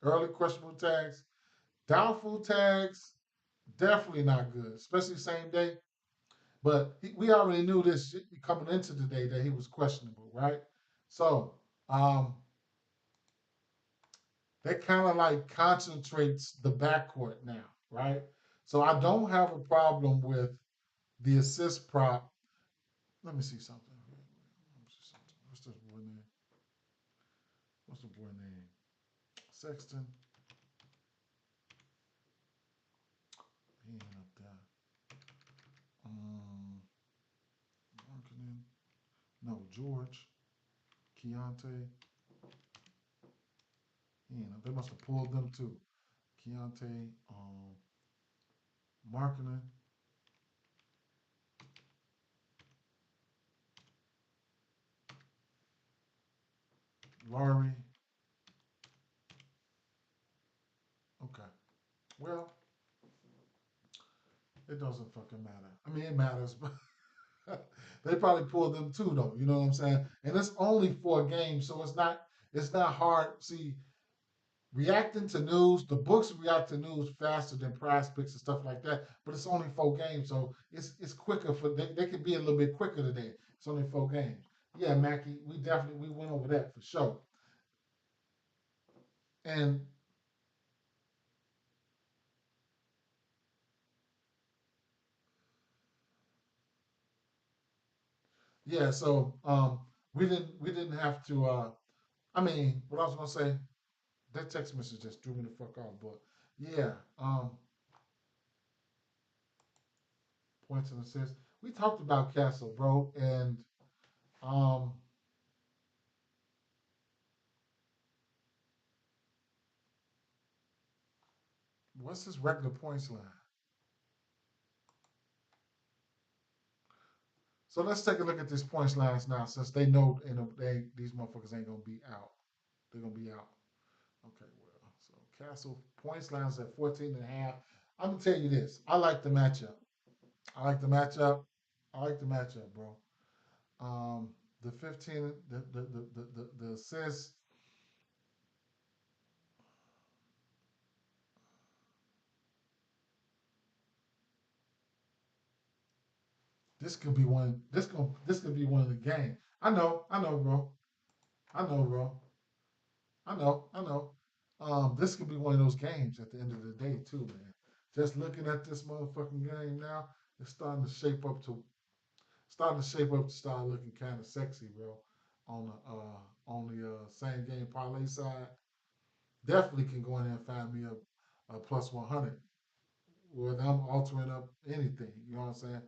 Early questionable tags, doubtful tags, definitely not good, especially same day. But we already knew this coming into the day that he was questionable, right? So that kind of like concentrates the backcourt now, right? So I don't have a problem with the assist prop. Let me see something. What's this boy name? What's the boy name? Sexton. He ain't up there. Um, no, George. Keontae. He ain't up. They must have pulled them too. Keontae. Marketing. Laurie. Okay. Well, it doesn't fucking matter. I mean, it matters, but they probably pulled them too, though. You know what I'm saying? And it's only 4 games, so it's not hard. See, reacting to news, the books react to news faster than prize picks and stuff like that. But it's only 4 games, so it's quicker for they could be a little bit quicker today. It's only 4 games. Yeah, Mackie, we went over that for sure. And yeah, so we didn't have to. I mean, what I was gonna say, that text message just threw me the fuck off. But yeah, points and assists. We talked about Castle, bro, and um, what's his regular points line? So let's take a look at these points lines now, since they know these motherfuckers ain't gonna be out. They're gonna be out. Okay, well, so Castle points lines at 14 and a half. I'm gonna tell you this. I like the matchup. I like the matchup. I like the matchup, bro. Um, the 15, the assists. This could be one. This could be one of the games. I know, bro. I know, bro. I know. This could be one of those games at the end of the day too, man. Just looking at this motherfucking game now, it's starting to start looking kind of sexy, bro. On the same game parlay side, definitely can go in there and find me a plus 100 where I'm altering up anything. You know what I'm saying?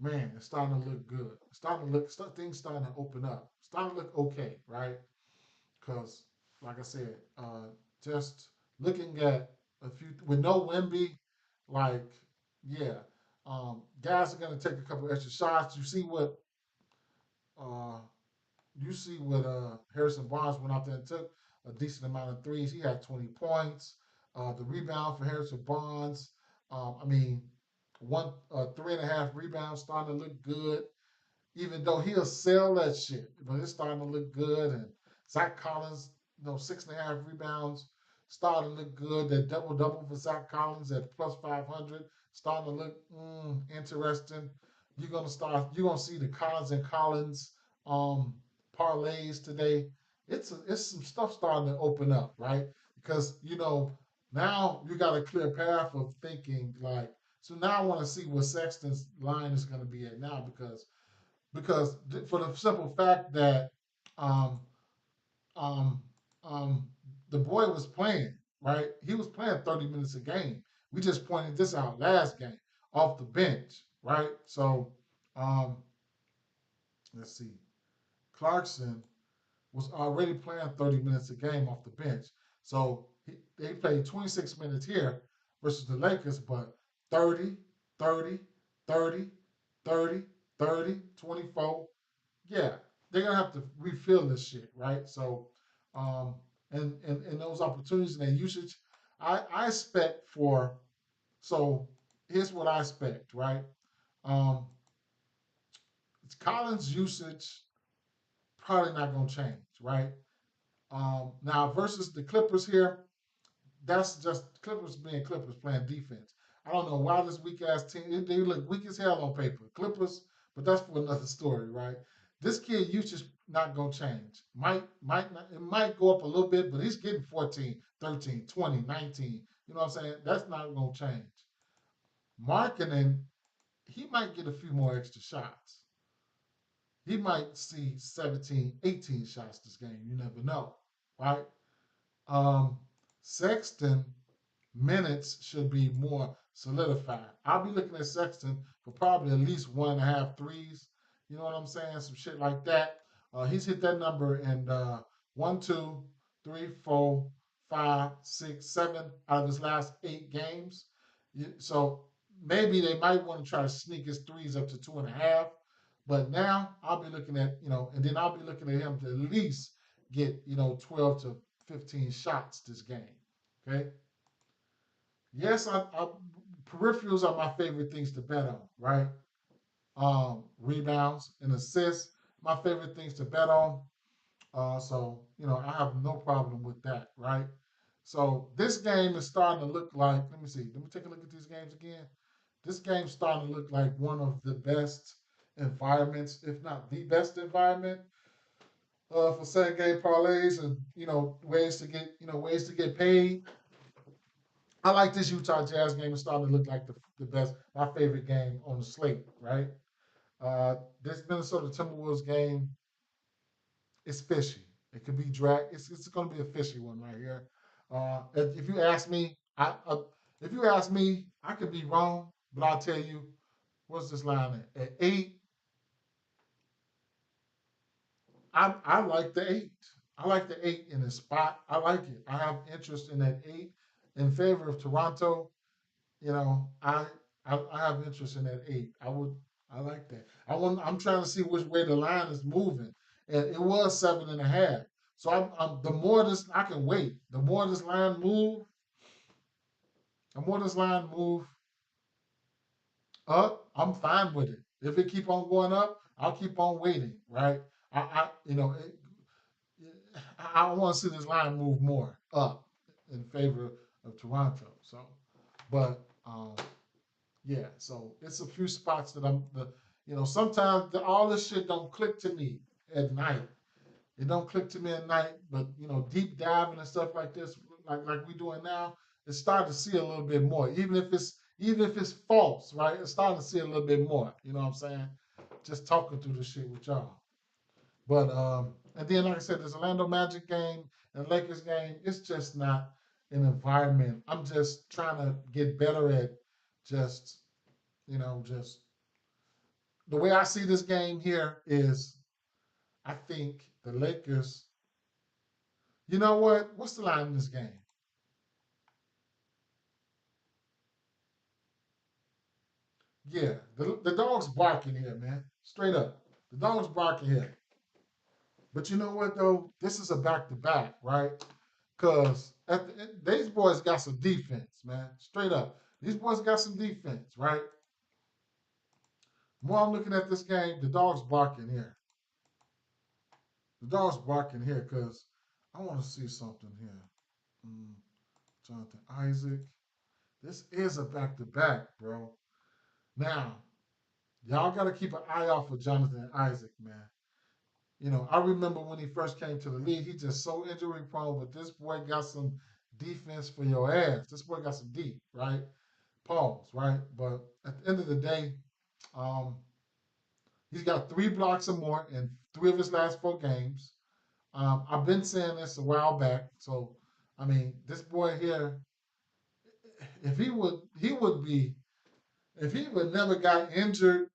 Man, it's starting to look good. It's starting to look things starting to open up. Starting to look okay, right? Because, like I said, just looking at a few with no Wemby, like yeah, guys are gonna take a couple extra shots. Uh, you see what Harrison Barnes went out there and took a decent amount of threes. He had 20 points. The rebound for Harrison Barnes. I mean, 3.5 rebounds starting to look good, even though he'll sell that shit, but it's starting to look good. And Zach Collins, 6.5 rebounds, starting to look good. That double double for Zach Collins at plus 500, starting to look interesting. You're gonna see the Collins and Collins um, parlays today. It's some stuff starting to open up, right? Because now you got a clear path of thinking like. So now I want to see what Sexton's line is going to be at now because for the simple fact that um, um, um, the boy was playing, right? He was playing 30 minutes a game. We just pointed this out last game off the bench, right? So um, let's see. Clarkson was already playing 30 minutes a game off the bench. So they played 26 minutes here versus the Lakers, but 30, 30, 30, 30, 30, 24. Yeah, they're gonna have to refill this shit, right? So, um, and those opportunities and their usage, I expect for. So here's what I expect, right? Um, Collins' usage probably not gonna change, right? Now versus the Clippers here, that's just Clippers being Clippers playing defense. I don't know why this weak ass team. They look weak as hell on paper. Clippers, but that's for another story, right? This kid usage not gonna change. Might not, it might go up a little bit, but he's getting 14, 13, 20, 19. You know what I'm saying? That's not gonna change. Marketing, he might get a few more extra shots. He might see 17, 18 shots this game. You never know, right? Um, Sexton minutes should be more solidified. I'll be looking at Sexton for probably at least 1.5 threes. You know what I'm saying? Some shit like that. He's hit that number in 1, 2, 3, 4, 5, 6, 7 out of his last 8 games. So maybe they might want to try to sneak his threes up to 2.5. But now I'll be looking at, and then I'll be looking at him to at least get, 12 to 15 shots this game. Okay. Yes, peripherals are my favorite things to bet on, right? Rebounds and assists, my favorite things to bet on. So, I have no problem with that, right? So this game is starting to look like, let me see, let me take a look at these games again. This game's starting to look like one of the best environments, if not the best environment, for same game parlays and ways to get paid. I like this Utah Jazz game. It's starting to look like the best, my favorite game on the slate, right? This Minnesota Timberwolves game is fishy. It could be drag. It's going to be a fishy one right here. If you ask me, I could be wrong, but I'll tell you, what's this line at 8? I like the 8. I like the 8 in the spot. I like it. I have interest in that 8 in favor of Toronto. You know, I have interest in that 8. I like that. I'm trying to see which way the line is moving, and it was 7.5. So the more this I can wait, the more this line move up, I'm fine with it. If it keep on going up, I'll keep on waiting, right? I you know it, I want to see this line move more up in favor of Toronto. So, but yeah, so it's a few spots that sometimes all this shit don't click to me at night. It don't click to me at night, but deep diving and stuff like this, like we doing now, it's starting to see a little bit more, even if it's false, right? It's starting to see a little bit more. You know what I'm saying? Just talking through the shit with y'all. But and then like I said, this Orlando Magic game and Lakers game, it's just not an environment. I'm just trying to get better at just just the way I see this game here is I think the Lakers. You know what? What's the line in this game? Yeah, the dog's barking here, man. Straight up, the dog's barking here. But you know what though? This is a back to back, right? Because these boys got some defense, man. Straight up, these boys got some defense, right? More I'm looking at this game, the dog's barking here. The dog's barking here because I want to see something here. Mm, Jonathan Isaac. This is a back to back, bro. Now, y'all got to keep an eye out for Jonathan Isaac, man. I remember when he first came to the league, he just so injury prone, but this boy got some defense for your ass. This boy got some deep, right? Pause, right? But at the end of the day, um, he's got 3 blocks or more in 3 of his last 4 games. I've been saying this a while back. So, I mean, this boy here, if he would be, if he would never got injured,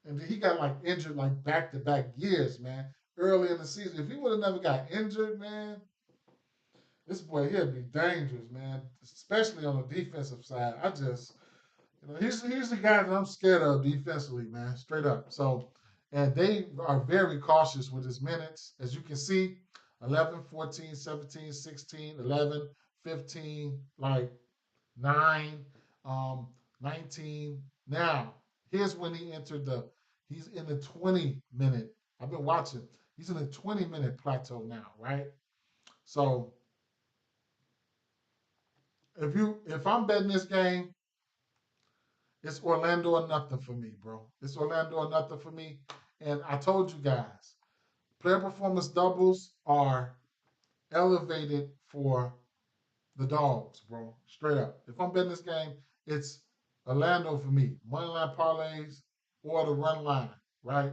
and he got like injured like back to back years, man, early in the season. If he would have never got injured, man, this boy here'd be dangerous, man, especially on the defensive side. He's the guy that I'm scared of defensively, man, straight up. So, and they are very cautious with his minutes. As you can see, 11, 14, 17, 16, 11, 15, like 9, um, 19. Now, here's when he's in the 20-minute. I've been watching. He's in the 20-minute plateau now, right? So if I'm betting this game, it's Orlando or nothing for me, bro. It's Orlando or nothing for me. And I told you guys, player performance doubles are elevated for the dogs, bro. Straight up. If I'm betting this game, it's Orlando for me. Money line parlays or the run line, right?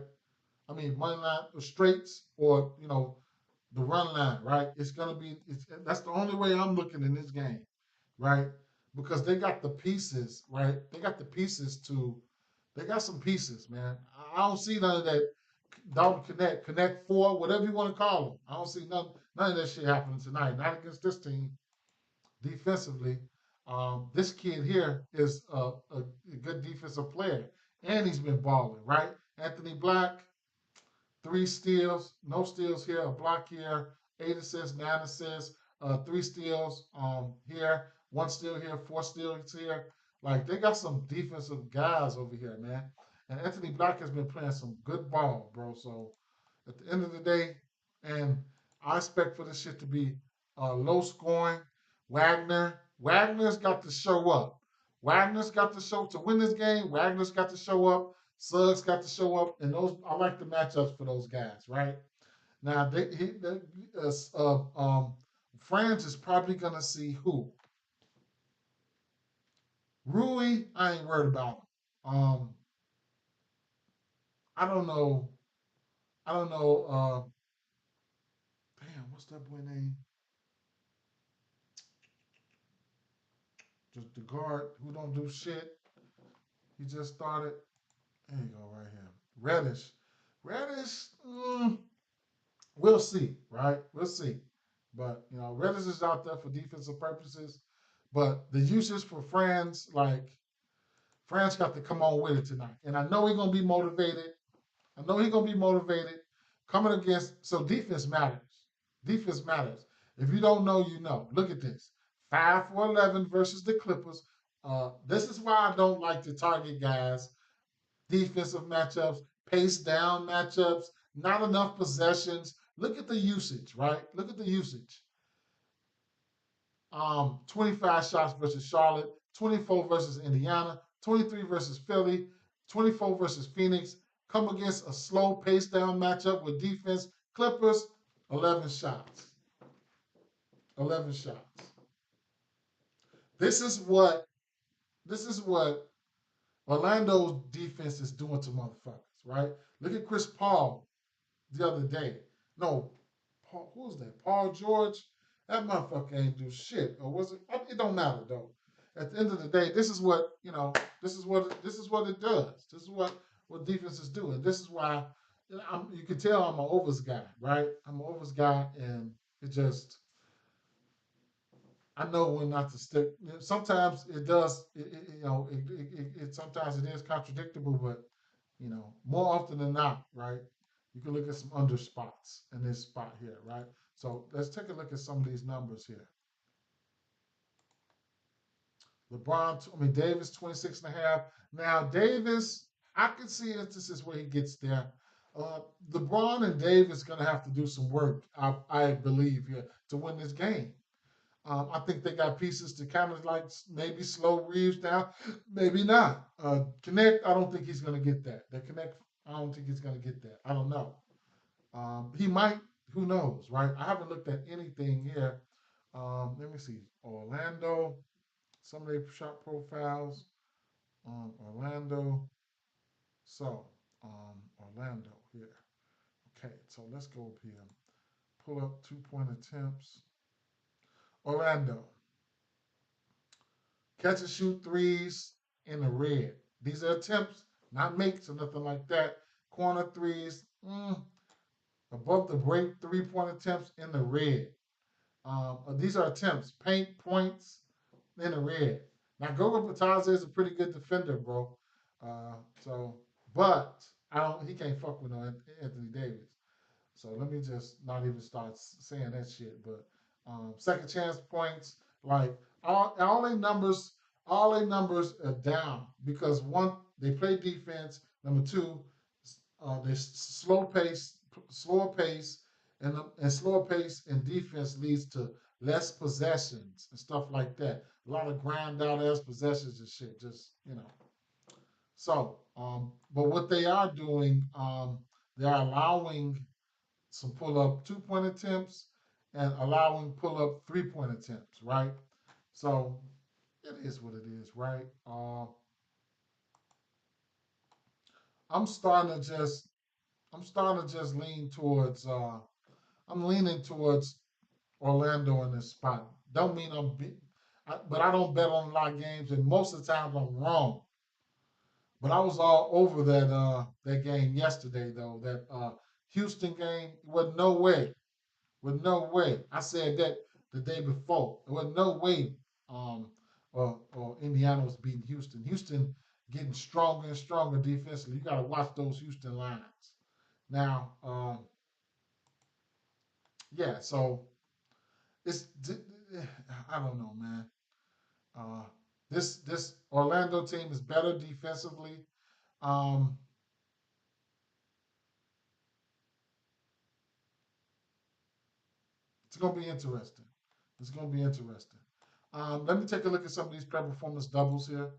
I mean, money line straights or, the run line, right? That's the only way I'm looking in this game, right? Because they got the pieces, right? They got some pieces, man. I don't see none of that Dalton Connect 4, whatever you want to call them. I don't see none of that shit happening tonight. Not against this team defensively. This kid here is a good defensive player, and he's been balling, right? Anthony Black, 3 steals, no steals here, a block here, 8 assists, 9 assists, 3 steals here, 1 steal here, 4 steals here. Like they got some defensive guys over here, man. And Anthony Black has been playing some good ball, bro. So at the end of the day, and I expect for this shit to be low scoring. Wagner's got to show up. Wagner's got to show to win this game. Wagner's got to show up. Suggs got to show up, and those I like the matchups for those guys. Right now, France is probably gonna see who Rui. I ain't worried about him. I don't know. I don't know. Damn, what's that boy name? Just the guard who don't do shit. He just started. There you go, right here. Reddish. We'll see, right? We'll see. But Reddish is out there for defensive purposes. But the usage for France got to come on with it tonight. And I know he's gonna be motivated. Coming against so defense matters. Defense matters. If you don't know, you know. Look at this. 5 for 11 versus the Clippers. This is why I don't like to target guys. Defensive matchups, pace down matchups, not enough possessions. Look at the usage, right? Look at the usage. 25 shots versus Charlotte, 24 versus Indiana, 23 versus Philly, 24 versus Phoenix. Come against a slow pace down matchup with defense. Clippers, 11 shots. 11 shots. This is what this is what Orlando's defense is doing to motherfuckers, right? Look at Chris Paul the other day. No, Paul, who was that? Paul George. That motherfucker ain't do shit, or was it? It don't matter though. At the end of the day, this is what you know. This is what it does. This is what defenses do, and this is why you can tell I'm an overs guy, right? I'm an overs guy, and it just I know when not to stick. Sometimes it does. Sometimes it is contradictable, but more often than not, right? You can look at some under spots in this spot here, right? So let's take a look at some of these numbers here. Davis, 26 and a half. Now, Davis, I can see instances where he gets there. LeBron and Davis going to have to do some work, I believe, here to win this game. I think they got pieces to kind of like maybe slow Reeves down, maybe not. Connect, I don't think he's going to get that. The Connect, I don't think he's going to get that. I don't know. He might, who knows, right? I haven't looked at anything here. Let me see. Orlando, some of their shot profiles. Orlando. So, Orlando here. Okay, so let's go up here. Pull up 2-point attempts. Orlando. Catch and shoot threes in the red. These are attempts, not makes or nothing like that. Corner threes, above the break, 3-point attempts in the red. These are attempts, paint points in the red. Now, Goga Pataza is a pretty good defender, bro. Uh, so, but I don't. He can't fuck with no Anthony Davis. So let me just not even start saying that shit. But second chance points, like all their numbers are down because one, they play defense. Number two, they slower pace, and slower pace and defense leads to less possessions and stuff like that. A lot of grind out ass possessions and shit. Just. So, but what they are doing, they're allowing some pull up 2-point attempts and allowing pull up 3-point attempts, right? So it is what it is, right? I'm starting to just lean towards I'm leaning towards Orlando in this spot. Don't mean but I don't bet on a lot of games, and most of the times I'm wrong. But I was all over that game yesterday though. That Houston game with no way. With no way. I said that the day before. With no way or Indiana was beating Houston. Houston getting stronger and stronger defensively. You gotta watch those Houston lines. Now, yeah, so it's I don't know, man. Uh, this Orlando team is better defensively. Um, it's gonna be interesting. It's gonna be interesting. Let me take a look at some of these performance doubles here.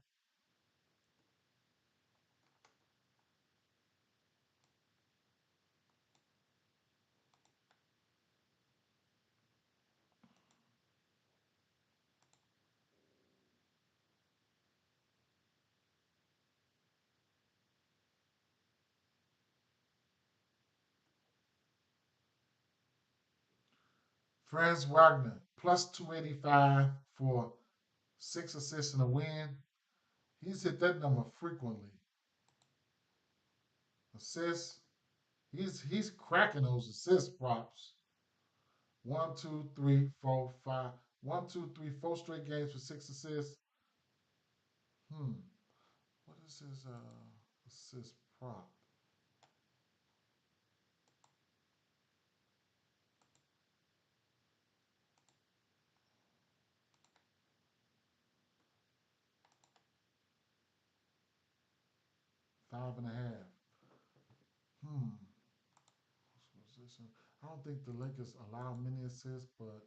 Franz Wagner plus 285 for 6 assists and a win. He's hit that number frequently. Assists. He's cracking those assist props. One, two, three, four, five. 1, 2, 3, 4 straight games for 6 assists. Hmm. What is his assist prop? 5.5. Hmm. I don't think the Lakers allow many assists, but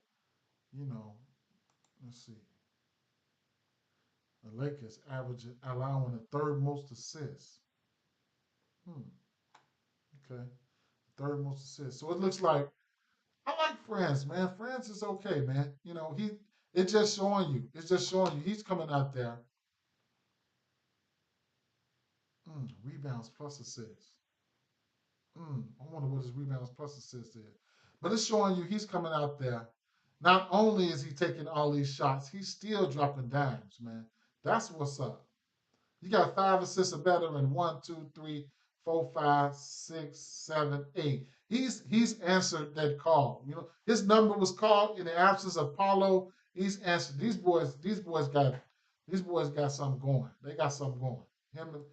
you know, let's see. The Lakers allowing the third most assists. Hmm. Okay. Third most assists. So it looks like I like France, man. France is okay, man. It's just showing you. It's just showing you. He's coming out there. Rebounds plus assists. I wonder what his rebounds plus assists is. But it's showing you he's coming out there. Not only is he taking all these shots, he's still dropping dimes, man. That's what's up. You got 5 assists or better in 1, 2, 3, 4, 5, 6, 7, 8. He's answered that call. You know, his number was called in the absence of Paulo. He's answered. These boys got something going. They got something going. Him,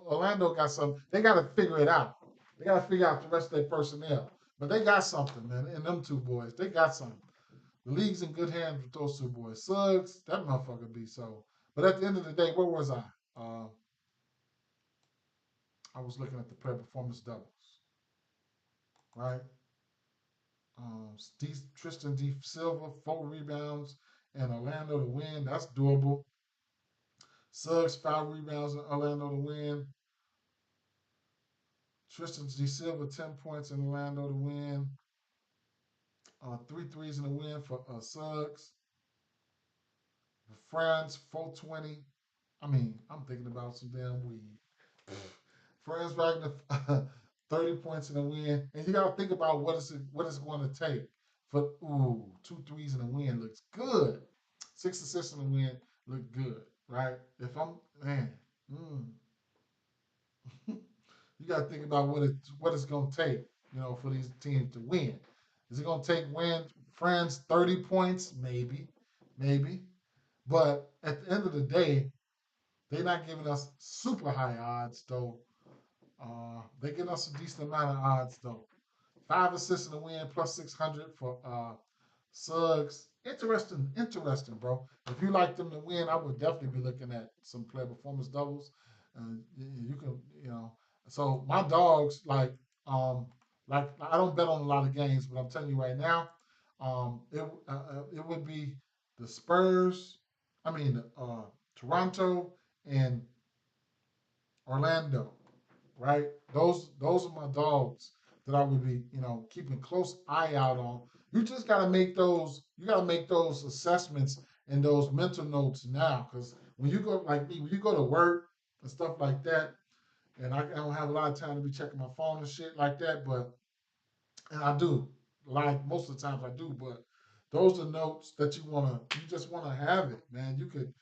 Orlando got something. They got to figure it out. They got to figure out the rest of their personnel. But they got something, man. And them two boys, they got something. The league's in good hands with those two boys. Suggs, that motherfucker be so. But at the end of the day, where was I? Uh, I was looking at the player performance doubles, right? Tristan D. Silva, 4 rebounds, and Orlando to win. That's doable. Suggs, 5 rebounds, in Orlando to win. Tristan D. Silva, 10 points in Orlando to win. 3 threes in the win for Suggs. Franz, 420. I mean, I'm thinking about some damn weed. Franz Wagner, 30 points in a win. And you got to think about what it's going to take for 2 threes in a win looks good. 6 assists in a win look good, right? If I'm man, you got to think about what it's going to take, for these teams to win. Is it going to take Franz 30 points? Maybe. But at the end of the day, they're not giving us super high odds though. They give us a decent amount of odds though. 5 assists in the win plus 600 for Suggs. Interesting, bro. If you like them to win, I would definitely be looking at some player performance doubles. You can, So my dogs like I don't bet on a lot of games, but I'm telling you right now, it would be the Spurs. I mean, Toronto and Orlando, right? Those are my dogs that I would be, keeping close eye out on. You just gotta make those. You gotta make those assessments and those mental notes now, because when you go like me, when you go to work and stuff like that, and I don't have a lot of time to be checking my phone and shit like that, but and I do, like most of the times I do, but those are notes that you just wanna have it, man. You could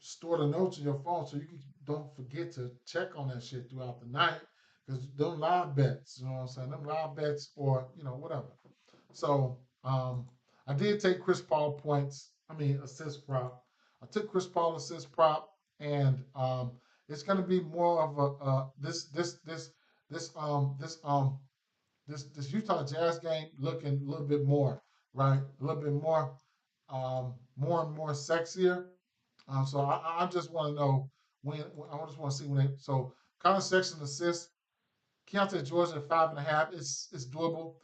store the notes in your phone so don't forget to check on that shit throughout the night. Because them live bets, you know what I'm saying? Them live bets or, whatever. So I did take Chris Paul assist prop. I took Chris Paul assist prop, and it's gonna be more of a this Utah Jazz game looking a little bit more, right? A little bit more and more sexier. So I just want to know I just want to see when they. So Colin Sexton assists. Keontae George at 5.5. It's doable.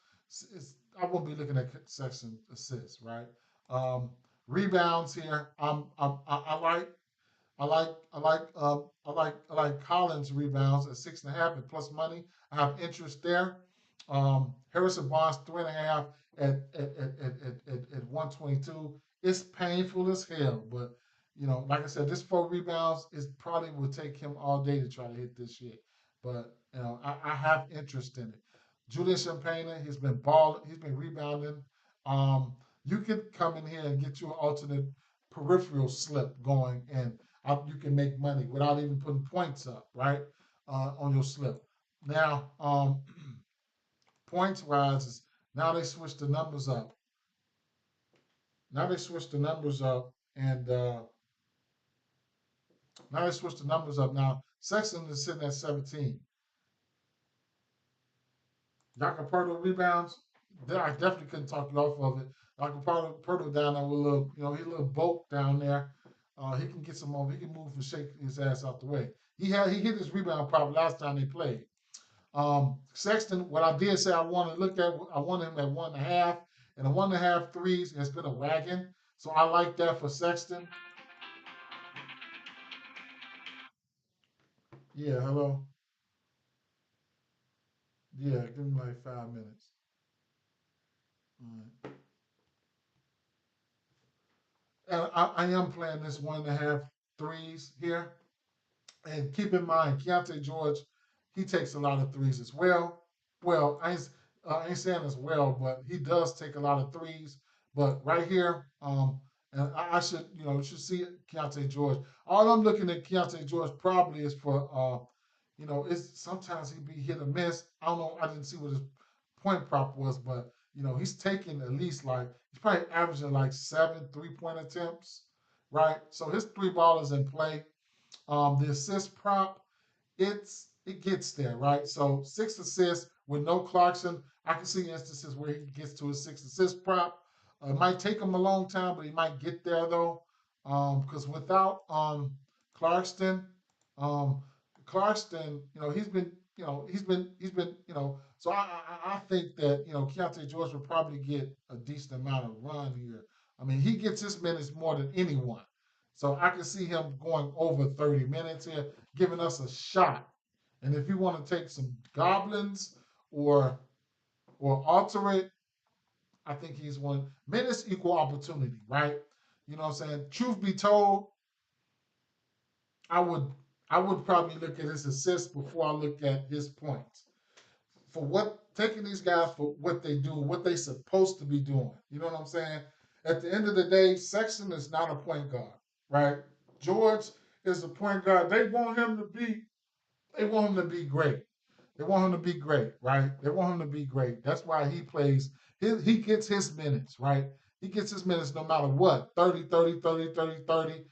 I won't be looking at Sexton assists, right? Um, Rebounds here. I like I like Collins rebounds at 6.5 and plus money. I have interest there. Harrison Barnes 3.5 at 122. It's painful as hell, but like I said, this 4 rebounds is probably will take him all day to try to hit this shit. But I have interest in it. Julian Champagne, he's been balling, he's been rebounding. Um, you could come in here and get you an alternate peripheral slip going, and you can make money without even putting points up, right? On your slip. Now, points wise, now they switch the numbers up. Now they switch the numbers up, and now they switch the numbers up. Now Sexton is sitting at 17. Jacoperto rebounds. I definitely couldn't talk you off of it. Jacoperto down there with a little, he's a little boat down there. He can get some over. He can move and shake his ass out the way. He hit his rebound probably last time they played. Sexton, what I did say I want to look at, I wanted him at 1.5, and the 1.5 threes has been a wagon. So I like that for Sexton. Yeah, hello. Yeah, give him like 5 minutes. All right. and I am playing this 1.5 threes here. And keep in mind, Keontae George, he takes a lot of threes as well. Well, I ain't saying as well, but he does take a lot of threes. But right here, and I should, you should see Keontae George. All I'm looking at Keontae George probably is for, it's sometimes he be hit or miss. I don't know. I didn't see what his point prop was, but he's taking at least he's probably averaging like 7 3-point attempts, right? So his three ball is in play. The assist prop, it gets there, right? So 6 assists with no Clarkson. I can see instances where he gets to a 6 assist prop. It might take him a long time, but he might get there though. Because without Clarkston, um, Clarkston, So I think that Keontae George will probably get a decent amount of run here. I mean, he gets his minutes more than anyone. So I can see him going over 30 minutes here, giving us a shot. And if you want to take some goblins or alter it, I think he's one. Minutes equal opportunity, right? You know what I'm saying? Truth be told, I would I would probably look at his assists before I look at his points. For what taking these guys for what they do, what they supposed to be doing. You know what I'm saying? At the end of the day, Sexton is not a point guard, right? George is a point guard. They want him to be great. They want him to be great, right? They want him to be great. That's why he plays. He gets his minutes, right? He gets his minutes no matter what. 30, 30, 30, 30, 30,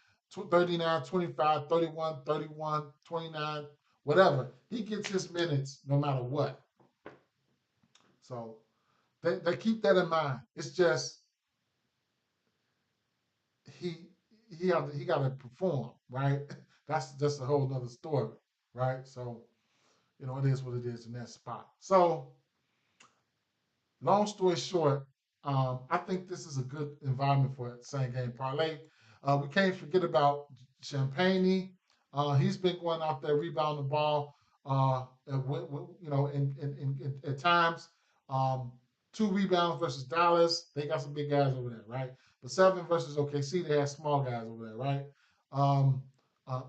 39, 25, 31, 31, 29, whatever. He gets his minutes no matter what. So they keep that in mind. It's just he he got to perform, right? That's a whole nother story, right? So it is what it is in that spot. So long story short, I think this is a good environment for a same game parlay. We can't forget about Champagne. He's been going out there rebounding the ball. At times, um, 2 rebounds versus Dallas. They got some big guys over there, right? But 7 versus OKC, they have small guys over there, right?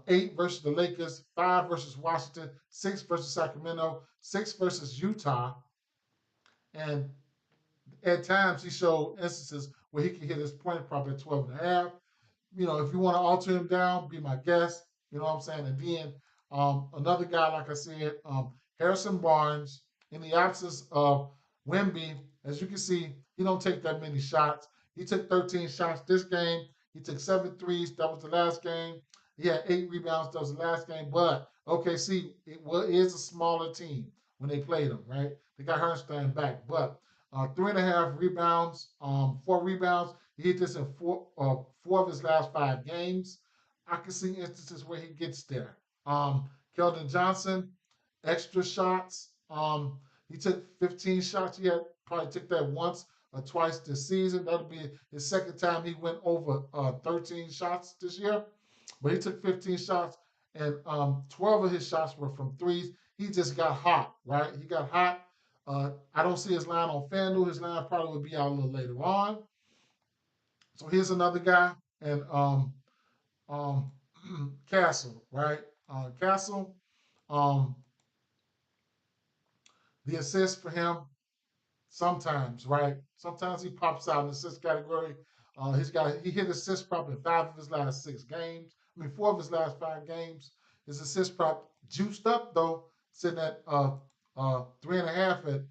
8 versus the Lakers, 5 versus Washington, 6 versus Sacramento, 6 versus Utah, and at times he showed instances where he can hit his point prop at 12 and a half. If you want to alter him down, be my guest. You know what I'm saying? And then another guy, like I said, Harrison Barnes, in the absence of Wemby, as you can see, he don't take that many shots. He took 13 shots this game. He took 7 threes. That was the last game. He had 8 rebounds. That was the last game. But OKC, is a smaller team when they played him, right? They got Hartenstein back. But 3.5 rebounds, 4 rebounds. He hit this in four of his last 5 games. I can see instances where he gets there. Keldon Johnson, extra shots. He took 15 shots. He had probably took that once or twice this season. That'll be his second time he went over 13 shots this year. But he took 15 shots, and 12 of his shots were from threes. He just got hot, right? He got hot. I don't see his line on FanDuel. His line probably will be out a little later on. So here's another guy, and um, Castle, right? Castle, um, the assist for him sometimes, right? Sometimes he pops out in the assist category. He hit assist prop in 5 of his last 6 games. I mean, 4 of his last 5 games. His assist prop juiced up though, sitting at 3.5 at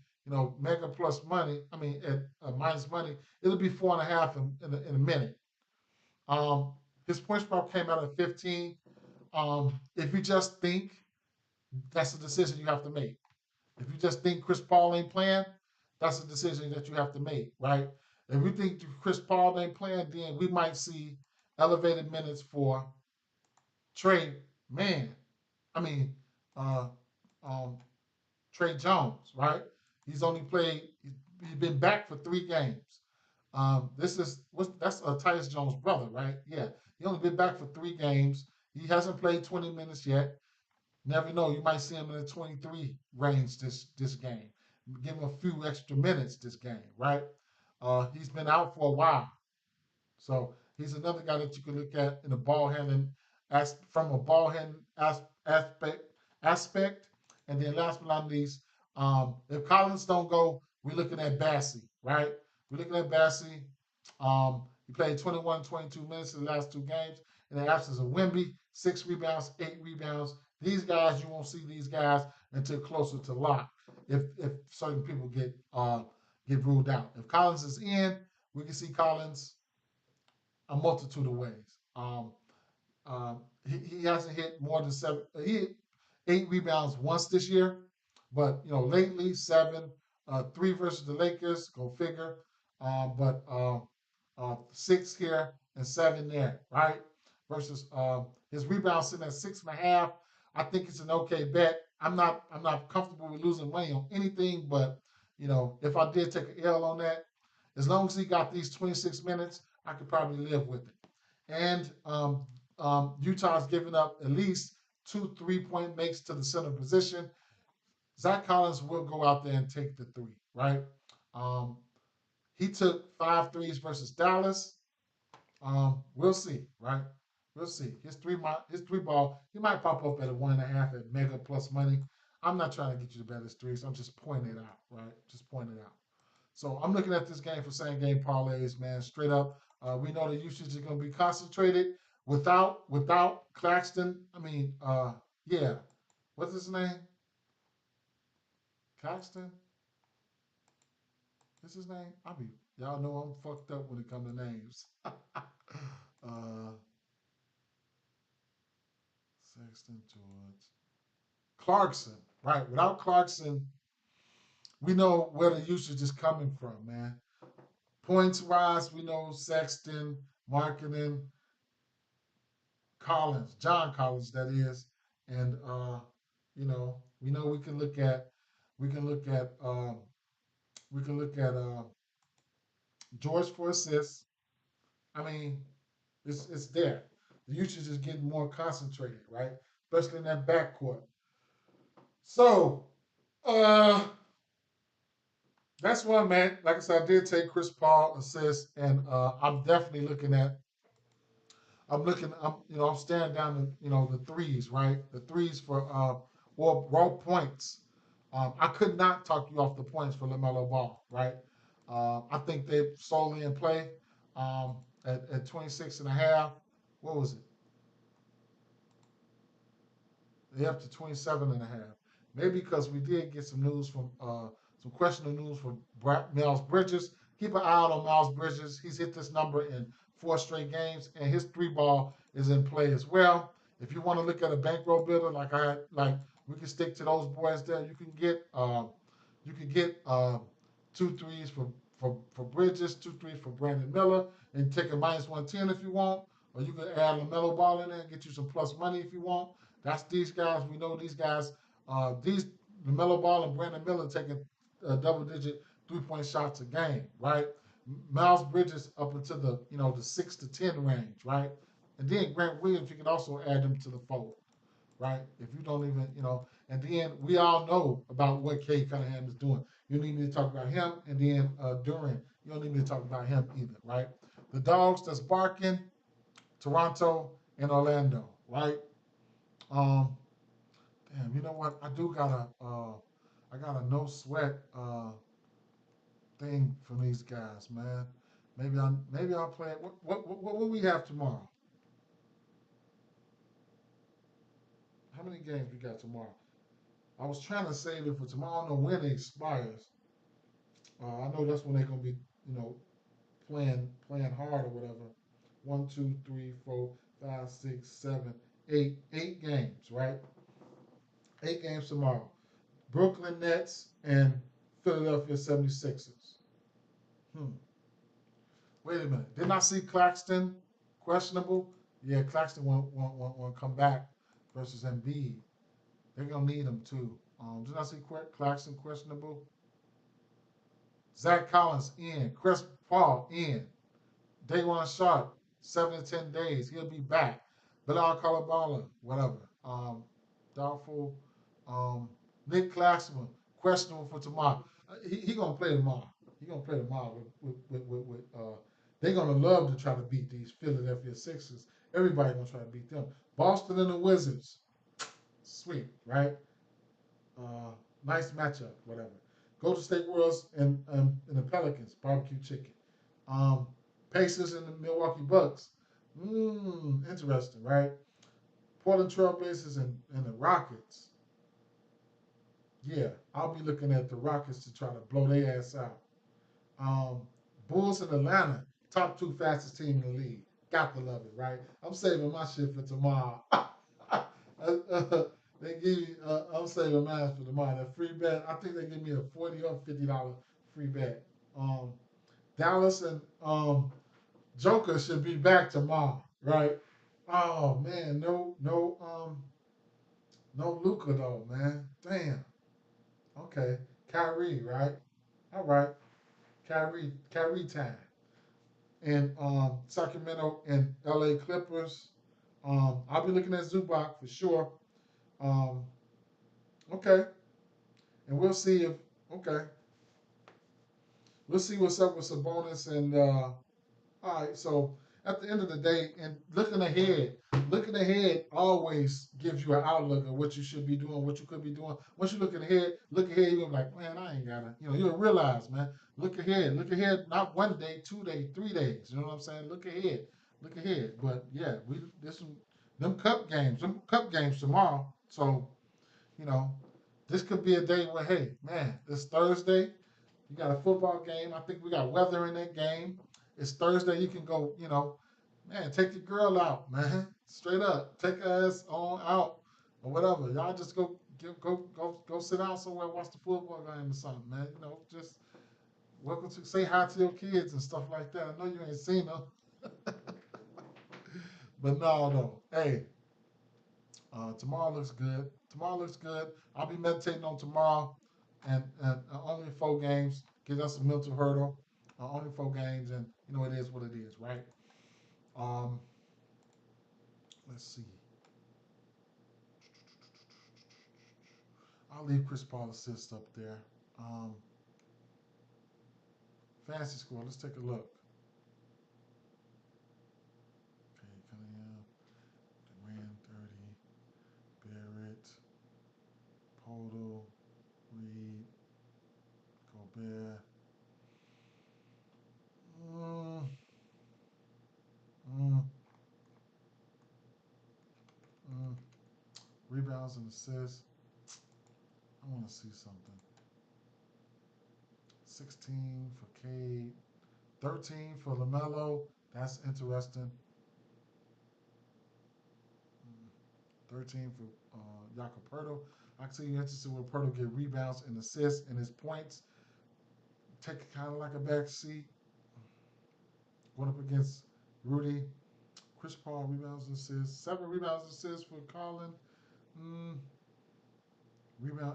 mega plus money. I mean at minus money. It'll be 4.5 in a minute. Um, his points prop came out at 15. If you just think, that's a decision you have to make. If you just think Chris Paul ain't playing, that's a decision that you have to make, right? If we think Chris Paul ain't playing, then we might see elevated minutes for Trey Man. I mean, uh, um, Trey Jones, right? He's only played. He's been back for 3 games. That's Tyus Jones' brother, right? Yeah, he only been back for 3 games. He hasn't played 20 minutes yet. Never know. You might see him in the 23 range this game. Give him a few extra minutes this game, right? He's been out for a while, so He's another guy that you can look at in the ball handling as from a ball handling aspect. And then last but not least, if Collins don't go, we're looking at Bassey, right? We're looking at Bassey. He played 21, 22 minutes in the last two games. In the absence of Wimby, 6 rebounds, 8 rebounds. These guys, you won't see these guys until closer to lock. If certain people get ruled out. If Collins is in, we can see Collins a multitude of ways. He hasn't hit more than seven. He hit 8 rebounds once this year, but lately seven, three versus the Lakers. Go figure. But six here and seven there, right? Versus his rebound sitting at 6.5. I think it's an okay bet. I'm not comfortable with losing money on anything, but if I did take an L on that, as long as he got these 26 minutes, I could probably live with it. And Utah's giving up at least 2 3-point makes to the center position. Zach Collins will go out there and take the three, right? Um, he took 5 threes versus Dallas. We'll see, right? We'll see. His three ball, he might pop up at a 1.5 at Mega plus money. I'm not trying to get you to bet his threes. I'm just pointing it out, right? Just pointing it out. So I'm looking at this game for same game parlays, man. Straight up, we know the usage is going to be concentrated without Claxton. I mean, yeah, what's his name? Claxton. What's his name? Y'all know I'm fucked up when it comes to names. Sexton George Clarkson, right? Without Clarkson, we know where the usage is coming from, man. Points wise, we know Sexton, marketing, Collins, John Collins, that is, and we know we can look at we can look at George for assists. I mean, it's there. The usage is getting more concentrated, right? Especially in that backcourt. So uh, that's where I'm at. Like I said, I did take Chris Paul assist, and I'm definitely looking at. I'm staring down the threes, right? The threes for or raw points. I could not talk you off the points for LaMelo Ball, right? I think they're solely in play at 26 and a half. What was it? They up to 27 and a half. Maybe because we did get some questionable news from Miles Bridges. Keep an eye out on Miles Bridges. He's hit this number in 4 straight games, and his three ball is in play as well. If you want to look at a bankroll builder, like we can stick to those boys there. You can get 2 threes for Bridges, 2 threes for Brandon Miller, and take a -110 if you want, or you can add LaMelo Ball in there and get you some plus money if you want. That's these guys. We know these guys. These LaMelo Ball and Brandon Miller taking double-digit 3-point shots a game, right? Miles Bridges up into the 6 to 10 range, right? And then Grant Williams, you can also add them to the fold, right? If you don't even, and then we all know about what Kay Cunningham is doing. You need me to talk about him, and then Duran, you don't need me to talk about him either, right? The dogs that's barking, Toronto and Orlando, right? Um, Damn, you know what? I got a no sweat thing from these guys, man. Maybe I'll play it. What will we have tomorrow? How many games we got tomorrow? I was trying to save it for tomorrow. I don't know when it expires. I know that's when they're gonna be, you know, playing hard or whatever. One, two, three, four, five, six, seven, eight games, right? 8 games tomorrow. Brooklyn Nets and Philadelphia 76ers. Hmm. Wait a minute. Didn't I see Claxton questionable? Yeah, Claxton won't come back versus Embiid. They're gonna need him too. Did I see Claxton questionable? Zach Collins in. Chris Paul in. Day one sharp. 7 to 10 days. He'll be back. Bilal Kalabala, whatever. Doubtful. Um, Nick Claxton, questionable for tomorrow. He gonna play tomorrow. He gonna play tomorrow with They're gonna love to try to beat these Philadelphia Sixers. Everybody gonna try to beat them. Boston and the Wizards, sweet, right? Uh, nice matchup, whatever. Golden State Warriors and the Pelicans, barbecue chicken. Um, Pacers and the Milwaukee Bucks. Interesting, right? Portland Trailblazers and the Rockets. Yeah, I'll be looking at the Rockets to try to blow their ass out. Um, Bulls in Atlanta, top two fastest team in the league. Got to love it, right? I'm saving my shit for tomorrow. They give you, I'm saving mine for tomorrow. That free bet, I think they give me a $40 or $50 free bet. Um, Dallas and Joker should be back tomorrow, right? Oh man, no Luca though, man. Damn. Okay, Kyrie, right? All right, Kyrie time. And Sacramento and LA Clippers. I'll be looking at Zubac for sure. Um, okay, and we'll see if okay, we'll see what's up with Sabonis and all right. So at the end of the day, and looking ahead always gives you an outlook of what you should be doing, what you could be doing. Once you're looking ahead, you're like, man, I ain't gotta, you'll realize, man, look ahead, not 1 day, 2 days, 3 days. You know what I'm saying? Look ahead. But yeah, them cup games tomorrow. So you know, this could be a day where, hey, man, it's Thursday. You got a football game. I think we got weather in that game. It's Thursday. You can go, man, take your girl out, man. Straight up. Take her ass on out or whatever. Y'all just go sit down somewhere, watch the football game or something, man. Just welcome to say hi to your kids and stuff like that. I know you ain't seen them. But no. Hey, tomorrow looks good. Tomorrow looks good. I'll be meditating on tomorrow, and only 4 games. Give us a mental hurdle. Only 4 games, and it is what it is, right? Um, let's see. I'll leave Chris Paul assist up there. Um, Fantasy score. Let's take a look. Okay, Cunningham, Durant 30, Barrett, Podol, Reed, Gobert. Mm, mm, mm. Rebounds and assists. I want to see something. 16 for Cade, 13 for LaMelo. That's interesting. 13 for Jakob Pertl. I can see you're interested with Pertl get rebounds and assists and his points. Take kind of like a back seat. Going up against Rudy. Chris Paul rebounds and assists. 7 rebounds and assists for Colin.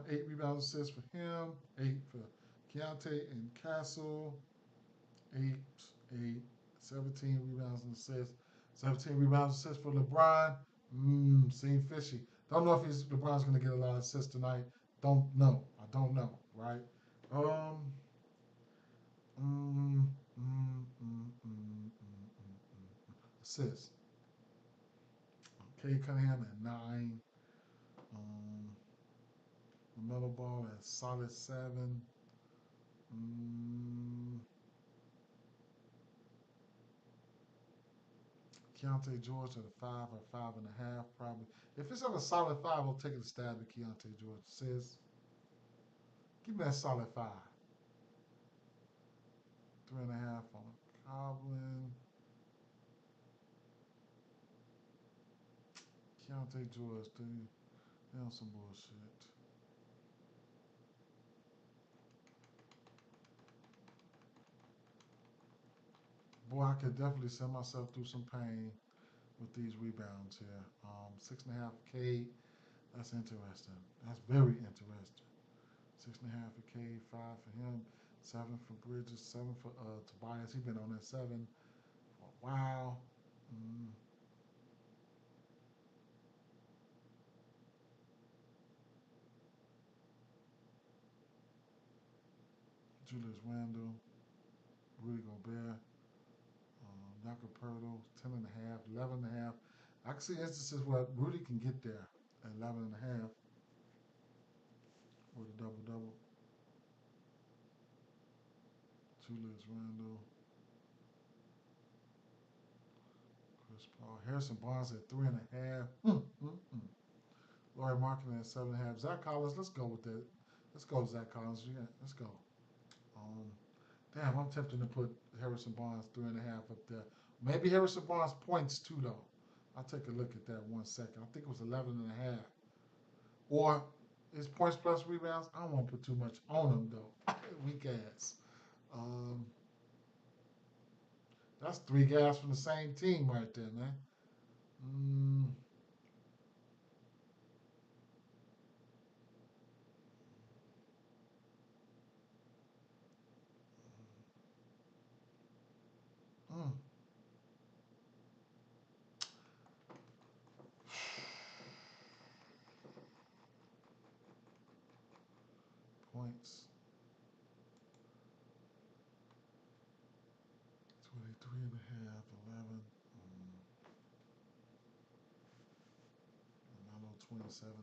8 rebounds and assists for him. 8 for Keontae and Castle. 8, 8, 17 rebounds and assists. 17 rebounds and assists for LeBron. Seem fishy. Don't know if LeBron's going to get a lot of assists tonight. Don't know. I don't know, right? Um, mm, mm, mm, mm, Assists. Okay, Cunningham at 9. Um, LaMelo Ball at solid 7. Keontae George at a 5 or 5.5, probably. If it's at a solid 5, I'll take a stab at Keontae George. Says, give me that solid 5. 3.5 on Coblin. Keontae George, they on some bullshit. Boy, I could definitely send myself through some pain with these rebounds here. 6.5 K. That's interesting. That's very interesting. 6.5 for K, 5 for him, 7 for Bridges, 7 for Tobias. He's been on that 7 for a while. Julius Randle, Rudy Gobert. Knuckle Purtle, 10.5, 11.5. I can see instances where Rudy can get there at 11.5 with a double double. Julius Randle, Chris Paul, Harrison Barnes at 3.5. Laurie Marketing at 7.5. Zach Collins, let's go with that. Let's go, Zach Collins. Yeah, let's go. Um, Damn, I'm tempted to put Harrison Barnes 3.5 up there. Maybe Harrison Barnes points too, though. I'll take a look at that 1 second. I think it was 11.5. Or his points plus rebounds. I don't want to put too much on him, though. Weak ass. Um, that's 3 guys from the same team right there, man. Mm, mm. Points 23.5, 11. Melo 27.5.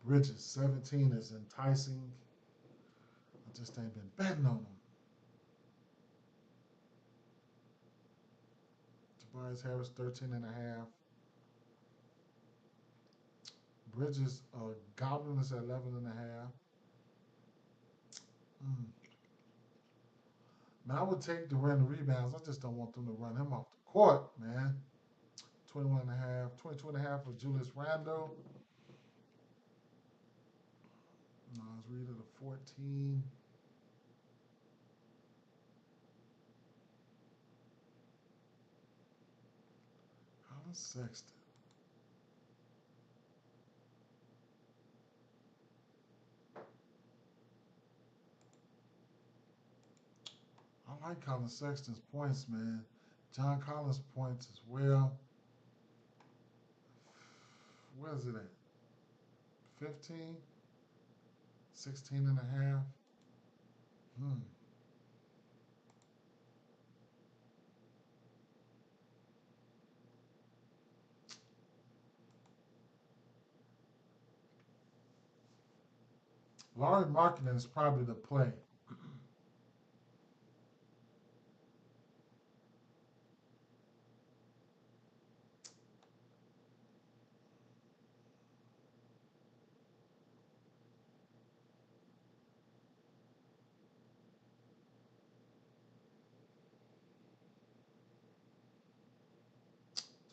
Bridges 17 is enticing. I just ain't been betting on him. Tobias Harris 13.5. Bridges Goblin is at 11.5. Mm. Now I would take the random rebounds. I just don't want them to run him off the court, man. 21.5, 22.5 for Julius Randle. Nas Reed at a 14. Colin Sexton. I like Colin Sexton's points, man. John Collins' points as well. Where is it at? 15? 16.5? Hmm. Laurie Marketing is probably the play.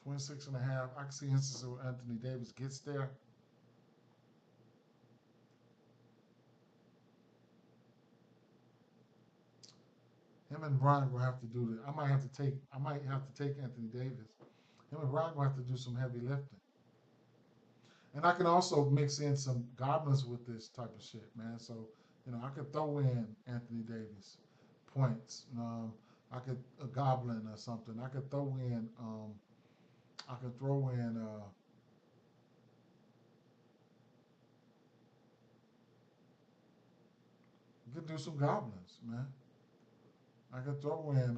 Twenty-six and a half. I can see instances where Anthony Davis gets there. Him and Brian will have to do the. I might have to take Anthony Davis. Him and Brian will have to do some heavy lifting. And I can also mix in some goblins with this type of shit, man. So, I could throw in Anthony Davis points. I could a goblin or something. I could throw in I could throw in you could do some goblins, man. I could throw in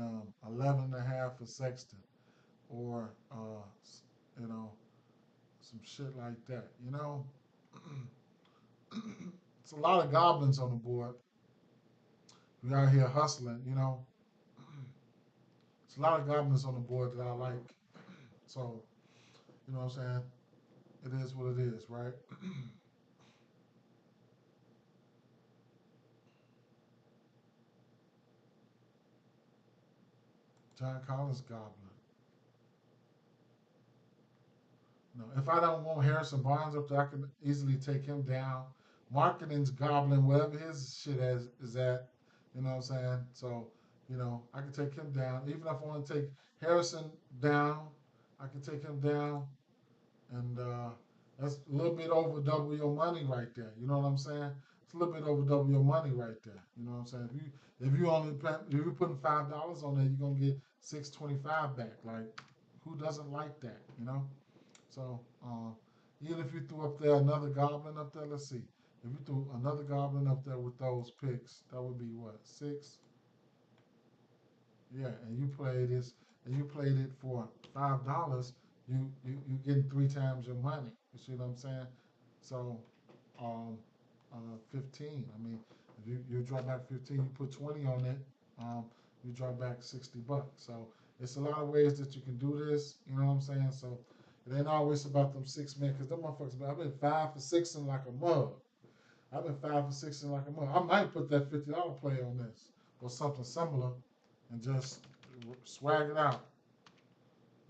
11.5 for Sexton or you know, some shit like that. It's a lot of goblins on the board. We out here hustling. It's a lot of goblins on the board that I like. So, you know what I'm saying? It is what it is, right? John Collins goblin. If I don't want Harrison Barnes up there, I can easily take him down. Marketing's goblin, whatever his shit is at, you know what I'm saying? So, I can take him down. Even if I want to take Harrison down, I can take him down. And that's a little bit over double your money right there. You know what I'm saying? It's a little bit over double your money right there. You know what I'm saying? If you're putting $5 on there, you're gonna get 6.25 back. Like, who doesn't like that? So even if you threw up there another goblin up there, let's see. If you threw another goblin up there with those picks, that would be what, 6? Yeah, and you play this, and you played it for $5. You getting 3 times your money. You see what I'm saying? So, um, 15. I mean, if you drop back 15, you put 20 on it. Um, you drop back $60. So it's a lot of ways that you can do this. You know what I'm saying? So it ain't always about them 6 men, because them motherfuckers. I've been 5 for 6 in like a mug. I've been 5 for 6 in like a mug. I might put that $50 play on this or something similar and just swag it out.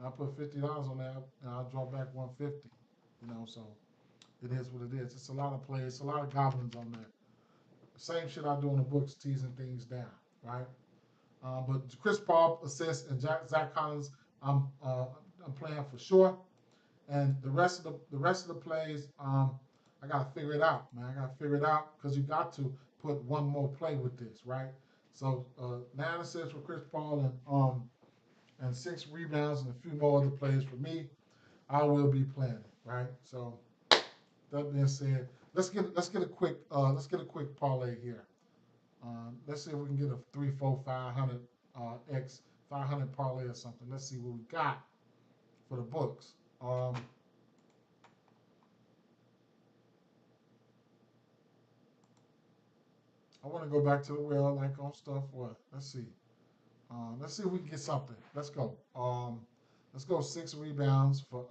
I put $50 on that and I'll draw back 150. You know, so it is what it is. It's a lot of plays, it's a lot of goblins on there. Same shit I do on the books, teasing things down, right? But Chris Paul assists and Zach Collins, I'm uh, I'm playing for sure. And the rest of the plays, I gotta figure it out, man. I gotta figure it out because you got to put one more play with this, right? So 9 assists for Chris Paul and 6 rebounds and a few more other plays for me. I will be playing it, right? So that being said, let's get a quick parlay here. Let's see if we can get a 3, 4, 500 x 500 parlay or something. Let's see what we got for the books. I want to go back to the well like on stuff. What? Let's see. Let's see if we can get something. Let's go. Let's go 6 rebounds for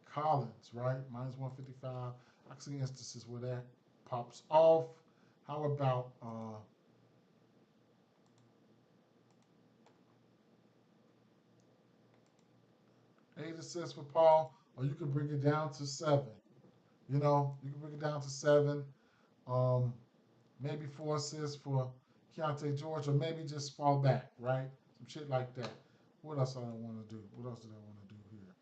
Collins, right? Minus 155. I see instances where that pops off. How about 8 assists for Paul? Or you could bring it down to 7. You know, you can bring it down to 7. Um, maybe 4 assists for Keontae George, or maybe just fall back, right? Some shit like that. What else I want to do? What else did I want to do here?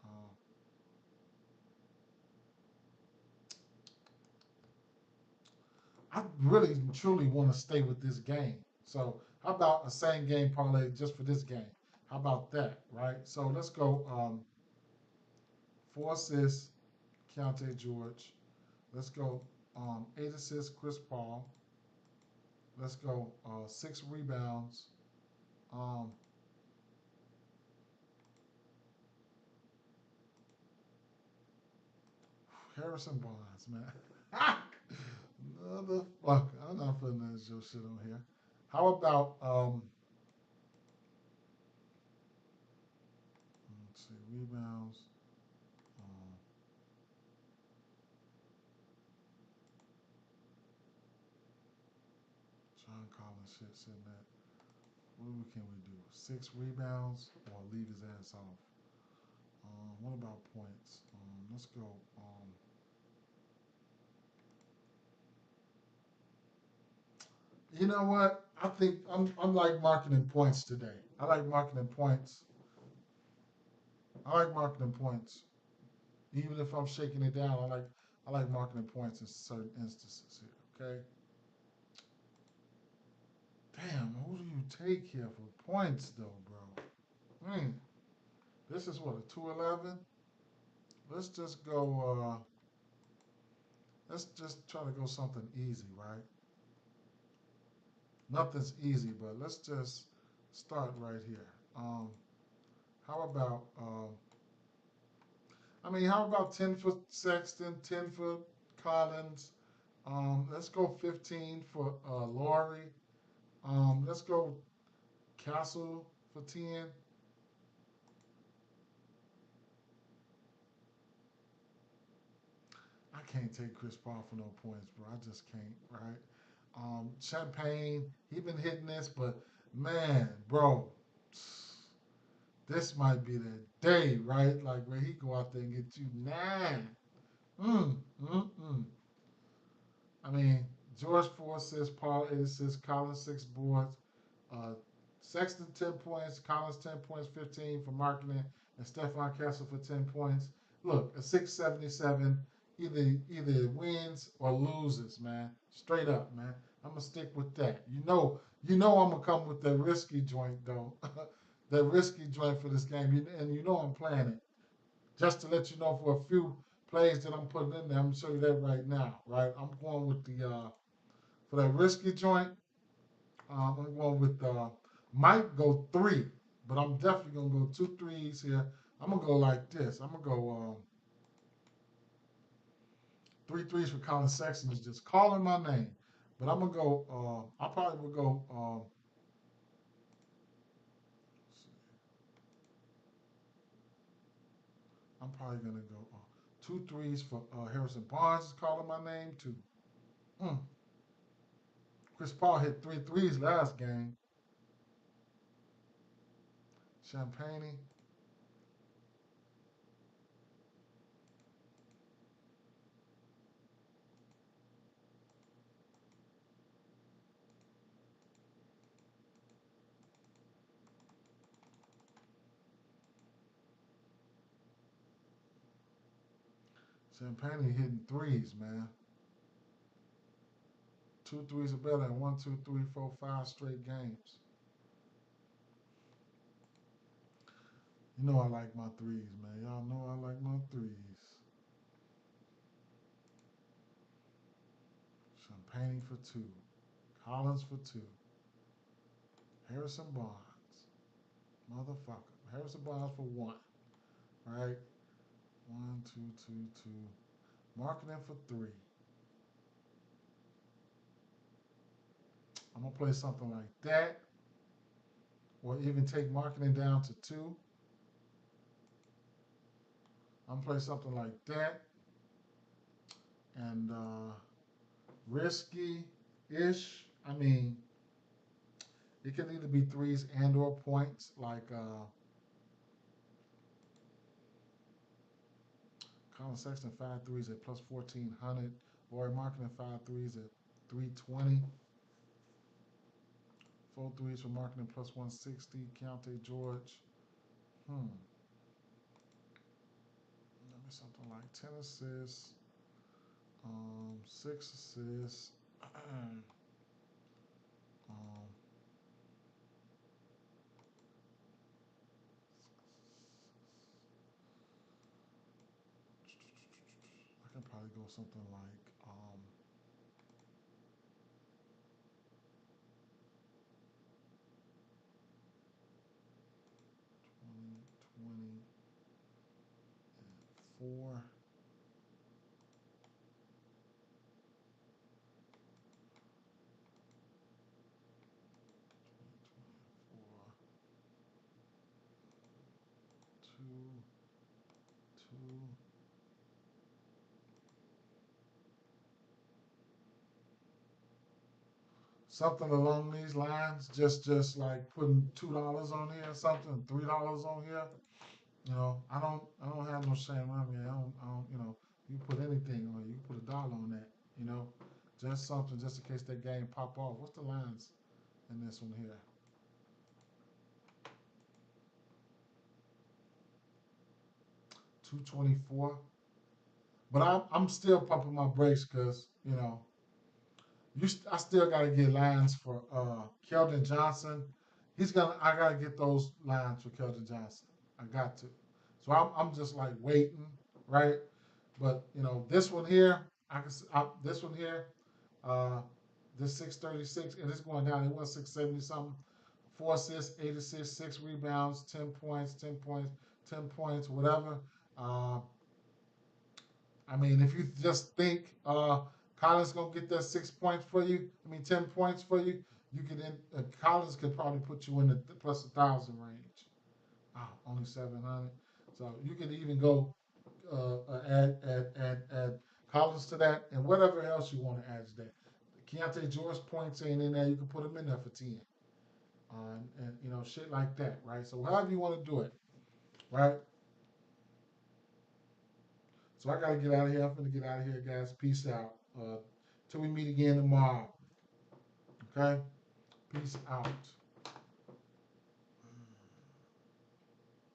I really truly want to stay with this game. So how about a same game parlay just for this game? How about that, right? So let's go 4 assists, Keontae George. Let's go 8 assists, Chris Paul. Let's go 6 rebounds. Um, Harrison Barnes, man. Motherfucker. I'm not putting that shit on here. How about let's see, rebounds. Um, John Collins shit sitting at what can we do? 6 rebounds or leave his ass off? What about points? Let's go. You know what? I think I'm like marketing points today. I like marketing points. I like marketing points. Even if I'm shaking it down, I like marketing points in certain instances here. Okay. Damn, who do you take here for points though, bro? This is what, a 211? Let's just go. Let's just try to go something easy, right? Nothing's easy, but let's just start right here. How about? How about 10 for Sexton, 10 for Collins? Let's go 15 for Laurie. Let's go Castle for 10. I can't take Chris Paul for no points, bro. I just can't, right? Champagne, he been hitting this, but man, bro, this might be the day, right? Like where he go out there and get you 9. Mm, mm, mm. I mean, George 4 assists, Paul 8 assists, Collins 6 boards, uh, Sexton 10 points, Collins 10 points, 15 for marketing, and Stephon Castle for 10 points. Look, a 677 either it wins or loses, man. Straight up, man. I'm gonna stick with that. I'm gonna come with the risky joint though, the risky joint for this game, and I'm playing it. Just to let you know for a few plays that I'm putting in there, I'm gonna show you that right now, right? I'm going with the for that risky joint. I'm going with Might go 3, but I'm definitely gonna go 2 threes here. I'm gonna go like this. I'm gonna go 3 threes for Colin Sexton is just calling my name. But I'm gonna go. I probably would go. I'm probably gonna go 2 threes for Harrison Barnes is calling my name too. Mm. Chris Paul hit 3 threes last game. Champagne. Champagne hitting threes, man. 2 threes are better than 1, 2, 3, 4, 5 straight games. You know I like my threes, man. Y'all know I like my threes. Champagne for 2. Collins for 2. Harrison Barnes. Motherfucker. Harrison Barnes for 1. Right? 1, 2, 2, 2. Marketing for 3. I'm going to play something like that. Or even take marketing down to 2. I'm going to play something like that. And risky-ish. I mean, it can either be threes and or points. Like Colin Sexton 5 threes at plus 1,400. Laurie Marketing 5 threes at 320. 4 threes for Marketing plus 160. Keontae George. Maybe something like 10 assists. 6 assists. I can probably go something like 20, 20, and 4. 4, 2, 2. Something along these lines. Just like putting $2 on here, something, $3 on here. You know, I don't have no shame on me. I don't. You put anything on, you put $1 on that. You know, just something, just in case that game pop off. What's the lines in this one here? 224. But I'm still pumping my brakes because I still got to get lines for Keldon Johnson. I got to get those lines for Keldon Johnson. I got to. So I'm just like waiting, right? But this one here, this one here, uh, this 636, and it's going down. It was 670 something. 4 assists, 8 assists, 6 rebounds, 10 points, 10 points, 10 points, whatever. Uh, I mean, if you just think Collins gonna get that 6 points for you, 10 points for you, you can. Collins could probably put you in the plus 1,000 range. Only 700, so you can even go add Collins to that, and whatever else you want to add to that. Keontae George points ain't in there, you can put him in there for 10, and shit like that, right? So however you want to do it, right? So I gotta get out of here. I'm gonna get out of here, guys. Peace out. Till we meet again tomorrow. Okay? Peace out.